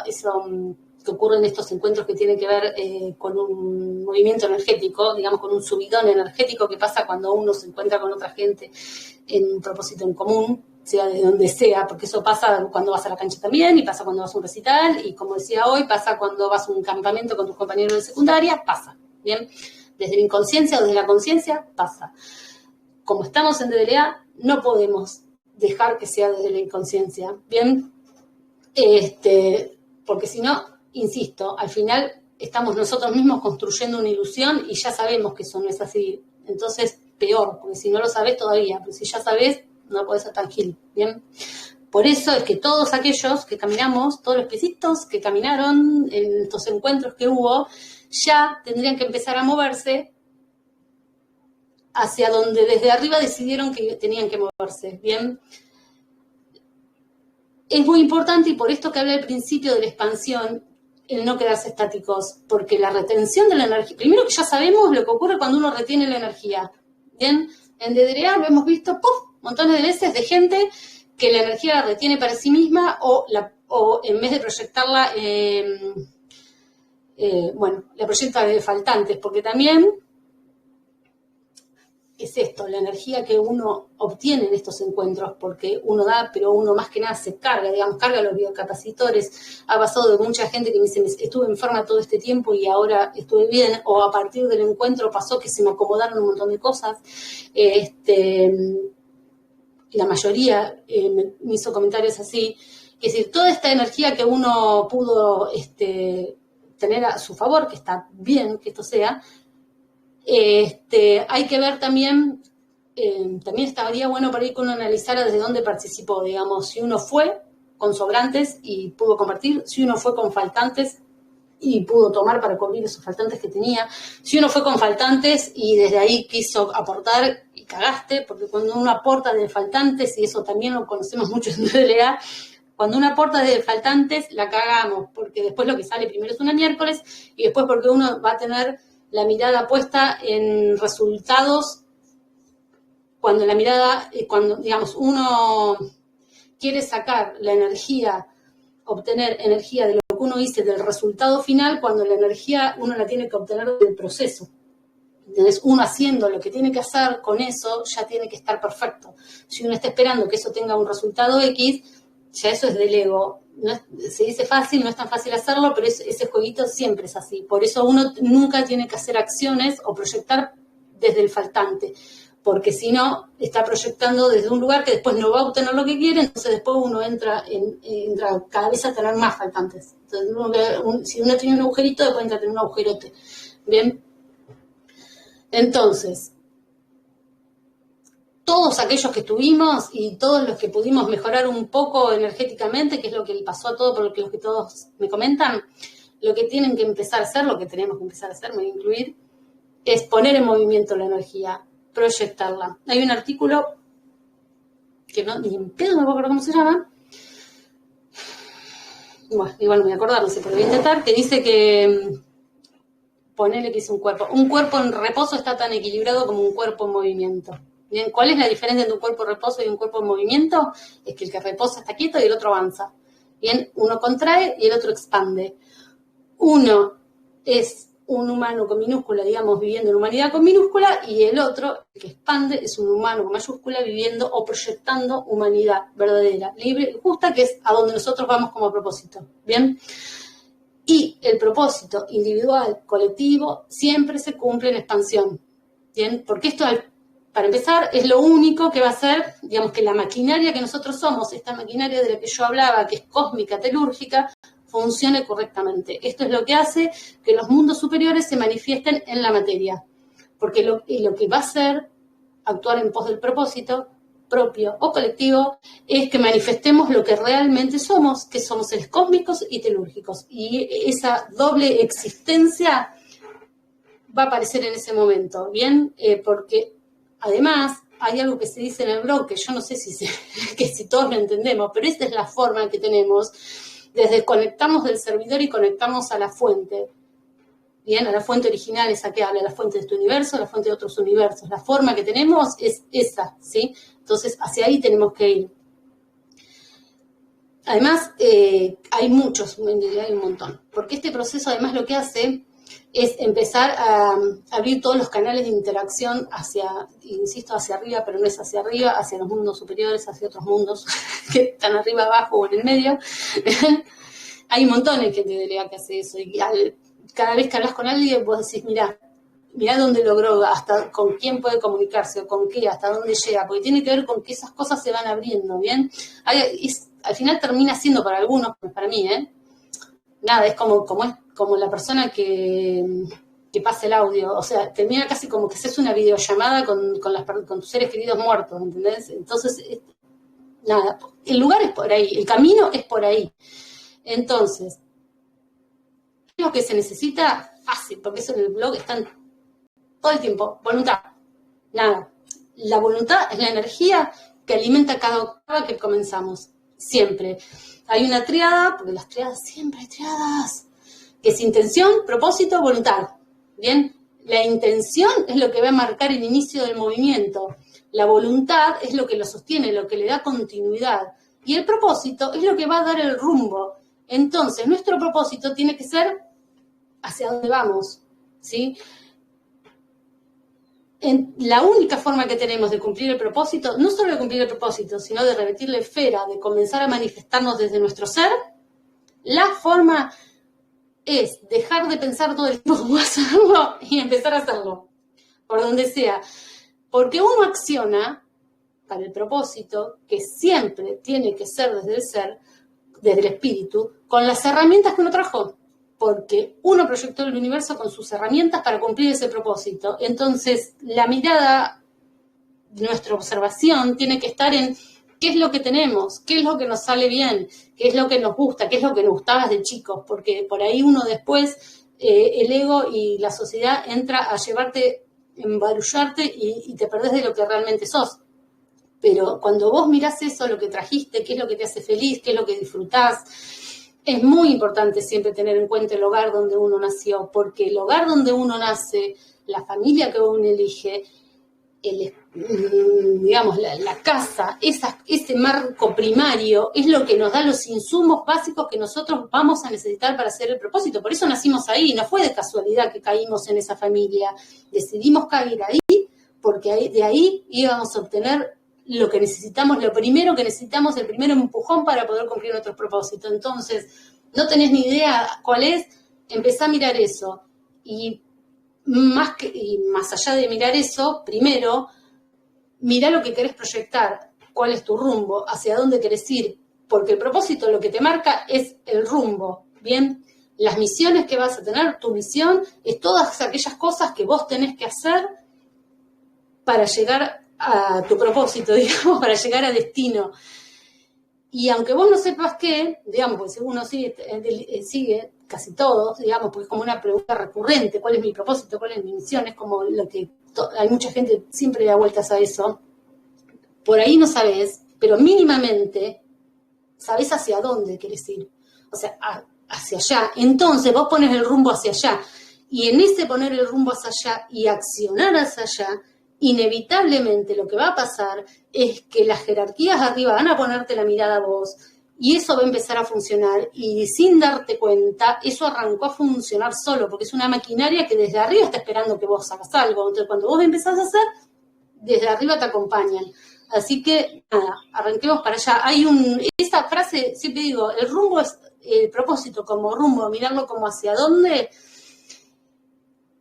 que ocurren estos encuentros que tienen que ver con un movimiento energético, digamos, con un subidón energético que pasa cuando uno se encuentra con otra gente en un propósito en común, sea de donde sea, porque eso pasa cuando vas a la cancha también, y pasa cuando vas a un recital, y como decía hoy, pasa cuando vas a un campamento con tus compañeros de secundaria, pasa, ¿bien? Desde la inconsciencia o desde la conciencia, pasa. Como estamos en DDLA, no podemos dejar que sea desde la inconsciencia, ¿bien? Porque si no, insisto, al final estamos nosotros mismos construyendo una ilusión y ya sabemos que eso no es así. Entonces, peor, porque si no lo sabés todavía, pero si ya sabés, no podés ser tan gil, ¿bien? Por eso es que todos aquellos que caminamos, todos los piecitos que caminaron en estos encuentros que hubo, ya tendrían que empezar a moverse hacia donde desde arriba decidieron que tenían que moverse, ¿bien? Es muy importante, y por esto que hablé al principio de la expansión, el no quedarse estáticos, porque la retención de la energía, primero que ya sabemos lo que ocurre cuando uno retiene la energía, ¿bien? En DDRA lo hemos visto, ¡puf!, montones de veces de gente que la energía la retiene para sí misma o en vez de proyectarla, la proyecta de faltantes, porque también es esto, la energía que uno obtiene en estos encuentros, porque uno da, pero uno más que nada se carga, digamos, carga los biocapacitores. Ha pasado de mucha gente que me dice, estuve enferma todo este tiempo y ahora estuve bien, o a partir del encuentro pasó que se me acomodaron un montón de cosas. La mayoría me hizo comentarios así, es decir, toda esta energía que uno pudo tener a su favor, que está bien que esto sea, hay que ver también estaría bueno para ir que uno analizara desde dónde participó, digamos, si uno fue con sobrantes y pudo compartir, si uno fue con faltantes y pudo tomar para cubrir esos faltantes que tenía, si uno fue con faltantes y desde ahí quiso aportar y cagaste, porque cuando uno aporta de faltantes, y eso también lo conocemos mucho en DLA, cuando uno aporta de faltantes la cagamos, porque después lo que sale primero es una miércoles y después porque uno va a tener la mirada puesta en resultados, cuando digamos, uno quiere sacar la energía, obtener energía de lo que uno dice del resultado final, cuando la energía uno la tiene que obtener del proceso. Entonces, uno haciendo lo que tiene que hacer con eso, ya tiene que estar perfecto. Si uno está esperando que eso tenga un resultado X, ya eso es del ego. Se dice fácil, no es tan fácil hacerlo, pero ese jueguito siempre es así. Por eso uno nunca tiene que hacer acciones o proyectar desde el faltante, porque si no, está proyectando desde un lugar que después no va a obtener lo que quiere, entonces después uno entra cada vez a tener más faltantes. Entonces, si uno tiene un agujerito, después entra a tener un agujerote. Bien. Entonces, todos aquellos que estuvimos y todos los que pudimos mejorar un poco energéticamente, que es lo que le pasó a todos, porque lo que todos me comentan, lo que tienen que empezar a hacer, lo que tenemos que empezar a hacer, me voy a incluir, es poner en movimiento la energía, proyectarla. Hay un artículo que ni en pedo me acuerdo cómo se llama, bueno, igual no me voy a acordar, no sé, pero voy a intentar, que dice que ponele que es un cuerpo en reposo está tan equilibrado como un cuerpo en movimiento. Bien, ¿cuál es la diferencia entre un cuerpo en reposo y un cuerpo en movimiento? Es que el que reposa está quieto y el otro avanza. Bien, uno contrae y el otro expande. Uno es un humano con minúscula, digamos, viviendo en humanidad con minúscula, y el otro, el que expande, es un humano con mayúscula viviendo o proyectando humanidad verdadera, libre y justa, que es a donde nosotros vamos como propósito. Bien. Y el propósito individual, colectivo, siempre se cumple en expansión. Bien, porque esto, para empezar, es lo único que va a hacer, digamos, que la maquinaria que nosotros somos, esta maquinaria de la que yo hablaba, que es cósmica, telúrgica, funcione correctamente. Esto es lo que hace que los mundos superiores se manifiesten en la materia. Porque lo que va a hacer actuar en pos del propósito propio o colectivo es que manifestemos lo que realmente somos, que somos seres cósmicos y telúrgicos. Y esa doble existencia va a aparecer en ese momento, ¿bien? Porque además hay algo que se dice en el blog, que yo no sé si todos lo entendemos, pero esta es la forma que tenemos, desde conectamos del servidor y conectamos a la fuente. Bien, a la fuente original, esa que habla, la fuente de este universo, la fuente de otros universos. La forma que tenemos es esa, ¿sí? Entonces, hacia ahí tenemos que ir. Además, hay muchos, hay un montón. Porque este proceso, además, lo que hace es empezar a abrir todos los canales de interacción insisto, hacia arriba, pero no es hacia arriba, hacia los mundos superiores, hacia otros mundos que están arriba, abajo o en el medio. Hay un montón de gente de LEA que hace eso, y cada vez que hablas con alguien vos decís, mirá dónde logró, hasta con quién puede comunicarse, o con qué, hasta dónde llega, porque tiene que ver con que esas cosas se van abriendo, ¿bien? Al final termina siendo para algunos, para mí, nada, es como la persona que pasa el audio, o sea, termina casi como que haces una videollamada con tus seres queridos muertos, ¿entendés? Entonces, nada, el lugar es por ahí, el camino es por ahí. Entonces, ¿qué es lo que se necesita? Fácil, porque eso en el blog están todo el tiempo, voluntad, nada. La voluntad es la energía que alimenta cada octava que comenzamos, siempre. Hay una triada, porque las triadas, siempre hay triadas, que es intención, propósito, voluntad. Bien, la intención es lo que va a marcar el inicio del movimiento. La voluntad es lo que lo sostiene, lo que le da continuidad. Y el propósito es lo que va a dar el rumbo. Entonces, nuestro propósito tiene que ser hacia dónde vamos, ¿sí? La única forma que tenemos de cumplir el propósito, no solo de cumplir el propósito, sino de revertir la esfera, de comenzar a manifestarnos desde nuestro ser, la forma es dejar de pensar todo el tiempo cómo hacerlo y empezar a hacerlo, por donde sea. Porque uno acciona para el propósito, que siempre tiene que ser desde el ser, desde el espíritu, con las herramientas que uno trajo. Porque uno proyectó el universo con sus herramientas para cumplir ese propósito. Entonces, la mirada, nuestra observación, tiene que estar en qué es lo que tenemos, qué es lo que nos sale bien, qué es lo que nos gusta, qué es lo que nos gustaba de chicos, porque por ahí uno después, el ego y la sociedad entra a llevarte, embarullarte y te perdés de lo que realmente sos. Pero cuando vos mirás eso, lo que trajiste, qué es lo que te hace feliz, qué es lo que disfrutás, es muy importante siempre tener en cuenta el hogar donde uno nació, porque el hogar donde uno nace, la familia que uno elige, digamos, la casa, ese marco primario es lo que nos da los insumos básicos que nosotros vamos a necesitar para hacer el propósito. Por eso nacimos ahí, no fue de casualidad que caímos en esa familia. Decidimos caer ahí porque de ahí íbamos a obtener lo que necesitamos, lo primero que necesitamos, el primer empujón para poder cumplir nuestros propósitos. Entonces, no tenés ni idea cuál es, empezá a mirar eso. Y más allá de mirar eso, primero, mirá lo que querés proyectar, cuál es tu rumbo, hacia dónde querés ir, porque el propósito lo que te marca es el rumbo, ¿bien? Las misiones que vas a tener, tu misión, es todas aquellas cosas que vos tenés que hacer para llegar a tu propósito, digamos, para llegar a destino. Y aunque vos no sepas qué, digamos, porque si uno sigue casi todos, digamos, porque es como una pregunta recurrente, ¿cuál es mi propósito? ¿Cuál es mi misión? Es como lo que hay mucha gente siempre da vueltas a eso. Por ahí no sabés, pero mínimamente sabés hacia dónde querés ir. O sea, hacia allá. Entonces vos pones el rumbo hacia allá. Y en ese poner el rumbo hacia allá y accionar hacia allá, inevitablemente lo que va a pasar es que las jerarquías arriba van a ponerte la mirada a vos y eso va a empezar a funcionar y sin darte cuenta eso arrancó a funcionar solo porque es una maquinaria que desde arriba está esperando que vos hagas algo. Entonces cuando vos empezás a hacer, desde arriba te acompañan. Así que nada, arranquemos para allá. Esa frase, siempre digo, el rumbo es el propósito como rumbo, mirarlo como hacia dónde.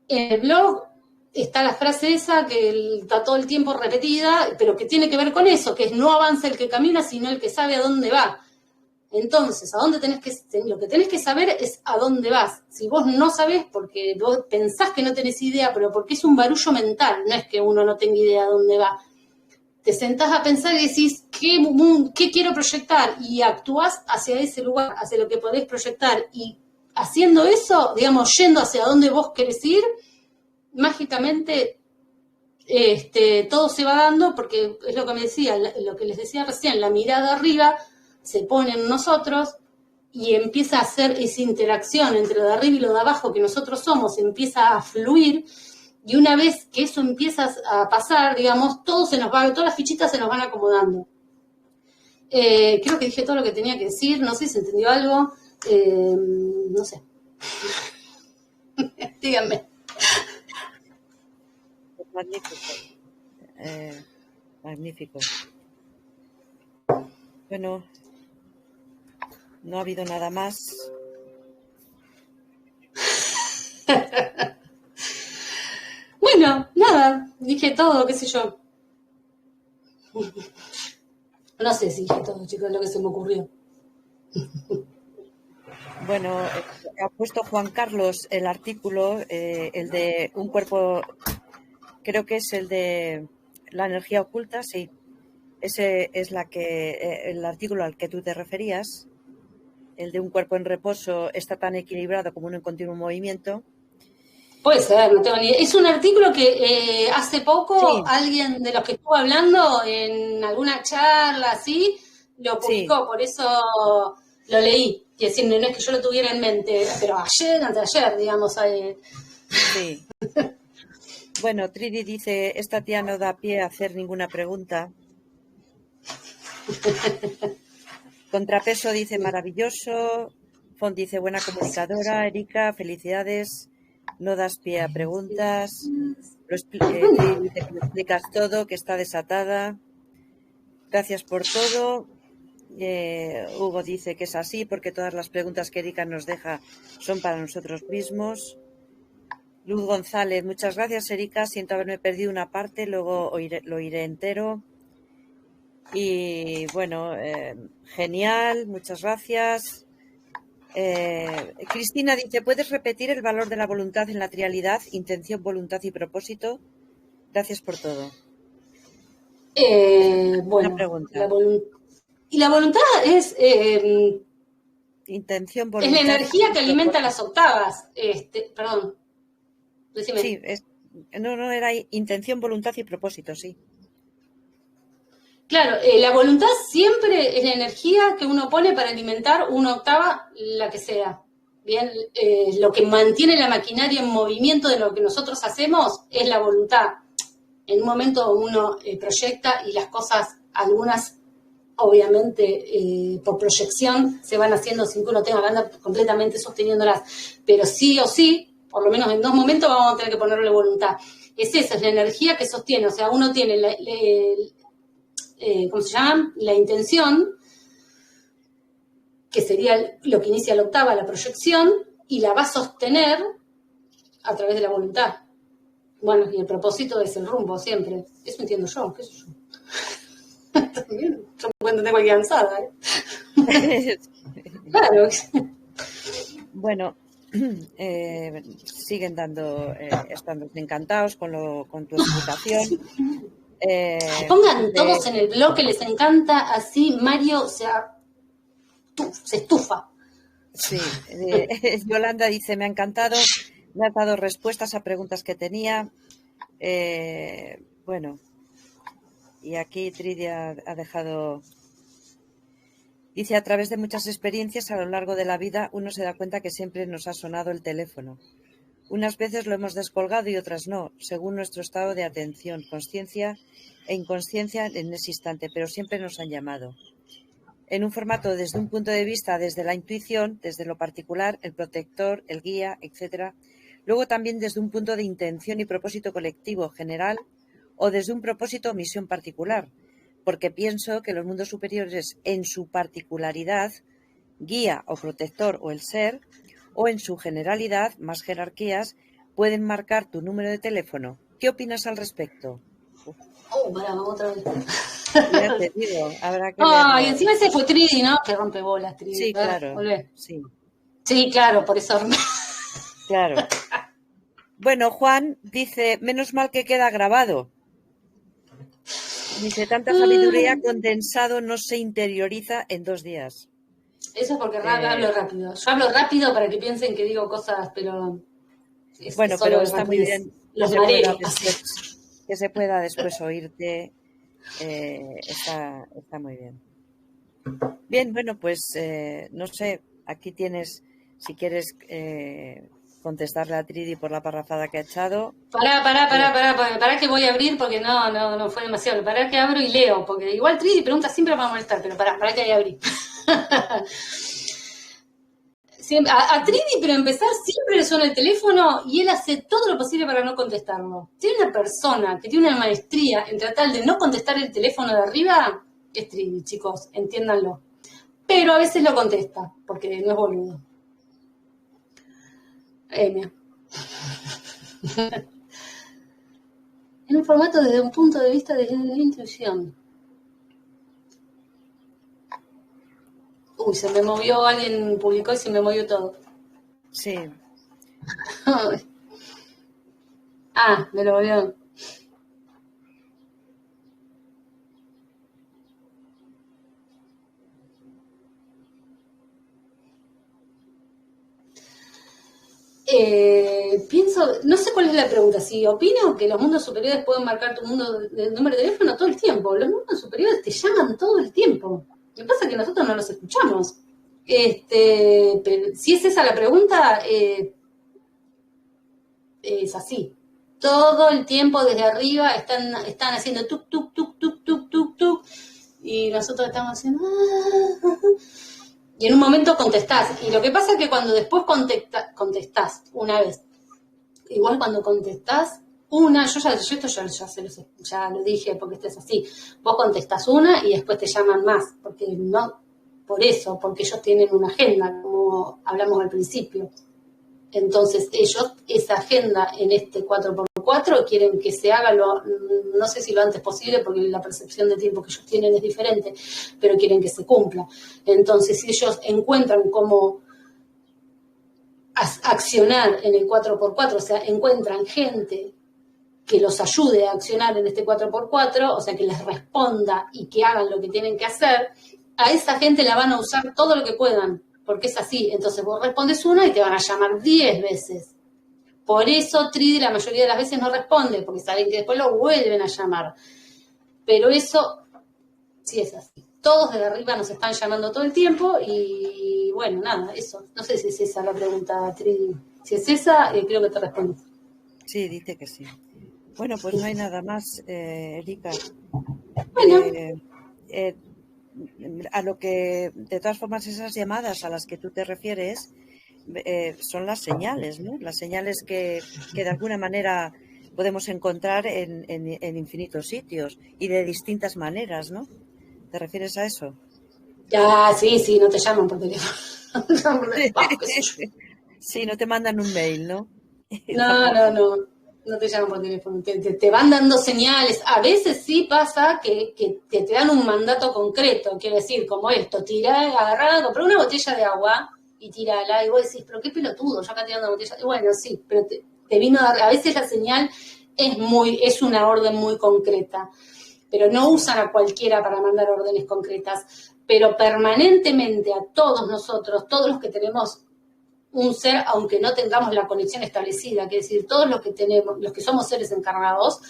En el blog está la frase esa que está todo el tiempo repetida, pero que tiene que ver con eso, que es no avanza el que camina, sino el que sabe a dónde va. Entonces, lo que tenés que saber es a dónde vas. Si vos no sabés, porque vos pensás que no tenés idea, pero porque es un barullo mental, no es que uno no tenga idea a dónde va. Te sentás a pensar y decís, ¿qué quiero proyectar? Y actuás hacia ese lugar, hacia lo que podés proyectar. Y haciendo eso, digamos, yendo hacia dónde vos querés ir, mágicamente todo se va dando, porque es lo que me decía, lo que les decía recién, la mirada arriba se pone en nosotros y empieza a hacer esa interacción entre lo de arriba y lo de abajo que nosotros somos, empieza a fluir, y una vez que eso empieza a pasar, digamos, todas las fichitas se nos van acomodando. Creo que dije todo lo que tenía que decir, no sé si se entendió algo, no sé. Díganme. Magnífico. Magnífico. Bueno, no ha habido nada más. Bueno, nada, dije todo, qué sé yo. No sé si dije todo, chicos, lo que se me ocurrió. Bueno, ha puesto Juan Carlos el artículo, el de un cuerpo, creo que es el de la energía oculta, sí. Ese es el artículo al que tú te referías. El de un cuerpo en reposo está tan equilibrado como uno en continuo movimiento. Puede ser, no tengo ni idea. Es un artículo que hace poco Sí. alguien de los que estuvo hablando en alguna charla así lo publicó, Sí. por eso lo leí. Y decir, no es que yo lo tuviera en mente, pero ayer, anteayer, digamos. Sí. Bueno, Tridi dice, esta tía no da pie a hacer ninguna pregunta. Contrapeso dice, maravilloso. Font dice, buena comunicadora. Erika, felicidades. No das pie a preguntas. Tridi dice que lo explicas todo, que está desatada. Gracias por todo. Hugo dice que es así porque todas las preguntas que Erika nos deja son para nosotros mismos. Luz González, muchas gracias Erika, siento haberme perdido una parte, luego lo oiré entero. Y bueno, genial, muchas gracias. Cristina dice, ¿puedes repetir el valor de la voluntad en la trialidad, intención, voluntad y propósito? Gracias por todo. Bueno, una pregunta. La voluntad es... intención, es voluntad. la energía que alimenta las octavas. Perdón. Decime. Sí, no, era intención, voluntad y propósito, sí. Claro, la voluntad siempre es la energía que uno pone para alimentar una octava, la que sea. Bien, lo que mantiene la maquinaria en movimiento de lo que nosotros hacemos es la voluntad. En un momento uno proyecta y las cosas, algunas obviamente por proyección se van haciendo sin que uno tenga que andar completamente sosteniéndolas, pero sí o sí, por lo menos en 2 momentos vamos a tener que ponerle voluntad. Esa es la energía que sostiene, o sea, uno tiene ¿cómo se llama? La intención, que sería lo que inicia la octava, la proyección, y la va a sostener a través de la voluntad. Bueno, y el propósito es el rumbo siempre. Eso entiendo yo, qué sé yo. También, yo puedo entender cualquier ansada, ¿eh? Claro. Bueno, siguen estando encantados con tu explicación. Pongan todos en el blog que les encanta, así Mario se estufa. Sí, Yolanda dice, me ha encantado, me has dado respuestas a preguntas que tenía. Bueno, y aquí Tridia ha dejado... Dice, a través de muchas experiencias a lo largo de la vida uno se da cuenta que siempre nos ha sonado el teléfono. Unas veces lo hemos descolgado y otras no, según nuestro estado de atención, conciencia e inconsciencia en ese instante, pero siempre nos han llamado. En un formato desde un punto de vista, desde la intuición, desde lo particular, el protector, el guía, etc. Luego también desde un punto de intención y propósito colectivo, general, o desde un propósito o misión particular, porque pienso que los mundos superiores en su particularidad, guía o protector o el ser, o en su generalidad, más jerarquías, pueden marcar tu número de teléfono. ¿Qué opinas al respecto? Pará, otra vez. Ya te digo, habrá que y encima ese fue Tridi, ¿no? Que rompe bolas, Tridi. Sí, claro. Sí. Sí, claro, por eso. Claro. Bueno, Juan dice, menos mal que queda grabado. Dice, tanta sabiduría condensado no se interioriza en 2 días. Eso es porque hablo rápido. Yo hablo rápido para que piensen que digo cosas, pero... Bueno, pero está muy bien que se pueda después oírte. Está muy bien. Bien, bueno, pues no sé, aquí tienes, si quieres contestarle a Tridi por la parrafada que ha echado. Pará que voy a abrir porque no fue demasiado. Pará que abro y leo, porque igual Tridi pregunta siempre para molestar, pero pará que ahí abrí. A Tridi, pero empezar, siempre le suena el teléfono y él hace todo lo posible para no contestarlo. Tiene una persona que tiene una maestría en tratar de no contestar el teléfono de arriba, es Tridi, chicos, entiéndanlo. Pero a veces lo contesta, porque no es boludo. Mira. En un formato desde un punto de vista de la intuición. Uy, se me movió, alguien publicó y se me movió todo. Sí. Me lo volvió. Pienso, no sé cuál es la pregunta, si opino que los mundos superiores pueden marcar tu mundo del número de teléfono todo el tiempo. Los mundos superiores te llaman todo el tiempo. Lo que pasa es que nosotros no los escuchamos. Pero si es esa la pregunta, es así. Todo el tiempo desde arriba están haciendo tuk, tuk, tuk, tuk, tuk, tuk, tuk, y nosotros estamos haciendo... Y en un momento contestás. Y lo que pasa es que cuando después contestás una vez, igual cuando contestás una, yo esto ya lo dije porque esto es así, vos contestás una y después te llaman más, porque no, porque ellos tienen una agenda, como hablamos al principio. Entonces ellos, esa agenda en este 4x4 quieren que se haga no sé si lo antes posible, porque la percepción de tiempo que ellos tienen es diferente, pero quieren que se cumpla. Entonces si ellos encuentran cómo accionar en el 4x4, o sea, encuentran gente que los ayude a accionar en este 4x4, o sea, que les responda y que hagan lo que tienen que hacer, a esa gente la van a usar todo lo que puedan, porque es así. Entonces vos respondes una y te van a llamar 10 veces. Por eso Tridi la mayoría de las veces no responde, porque saben que después lo vuelven a llamar. Pero eso sí es así. Todos de arriba nos están llamando todo el tiempo y bueno, nada, eso. No sé si es esa la pregunta, Tridi. Si es esa, creo que te respondo. Sí, dice que sí. Bueno, pues no hay nada más, Erika. Bueno. A lo que, de todas formas, esas llamadas a las que tú te refieres son las señales, ¿no? Las señales que de alguna manera podemos encontrar en infinitos sitios y de distintas maneras, ¿no? ¿Te refieres a eso? Ya, sí, no te llaman por teléfono. Sí, no te mandan un mail, ¿no? No te llaman por teléfono, te van dando señales. A veces sí pasa que te dan un mandato concreto, quiero decir, como esto, agarrar, comprar una botella de agua y tirala, y vos decís, pero qué pelotudo, yo acá tirando una botella. Y bueno, sí, pero te vino a veces la señal es una orden muy concreta, pero no usan a cualquiera para mandar órdenes concretas, pero permanentemente a todos nosotros, todos los que tenemos un ser, aunque no tengamos la conexión establecida, que es decir, todos los que somos seres encarnados,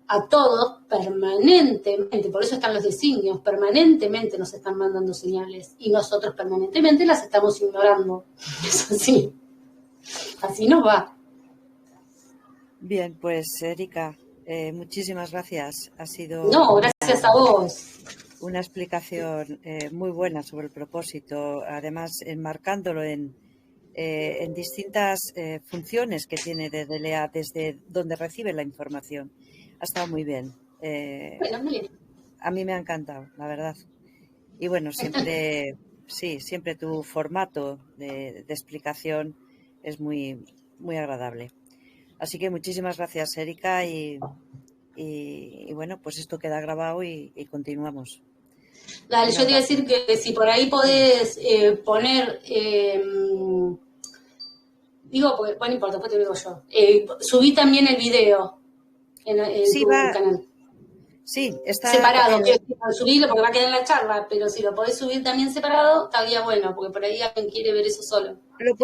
a todos permanentemente, por eso están los designios, permanentemente nos están mandando señales y nosotros permanentemente las estamos ignorando. Es así. Así nos va. Bien, pues Erika, muchísimas gracias. Ha sido gracias a vos. Una explicación muy buena sobre el propósito, además enmarcándolo en distintas funciones que tiene DLA desde donde recibe la información. Ha estado muy bien. A mí me ha encantado, la verdad. Y bueno, siempre tu formato de explicación es muy, muy agradable. Así que muchísimas gracias, Erika, y bueno, pues esto queda grabado y continuamos. Dale, yo te iba a decir que si por ahí podés poner... porque, bueno, no importa, después te digo yo. Subí también el video en tu canal. Sí, está separado. Subirlo porque va a quedar en la charla, pero si lo podés subir también separado, estaría bueno, porque por ahí alguien quiere ver eso solo. Lo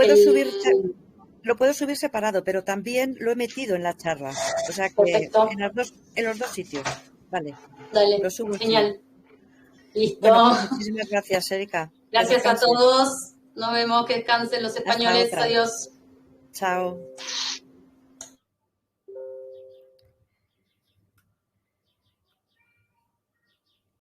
puedo subir separado, pero también lo he metido en la charla. O sea que perfecto. En los dos sitios. Vale. Dale, lo subo. genial. Listo. Bueno, muchísimas gracias, Erika. Gracias a todos. Nos vemos, que descansen los españoles. Adiós. Chao.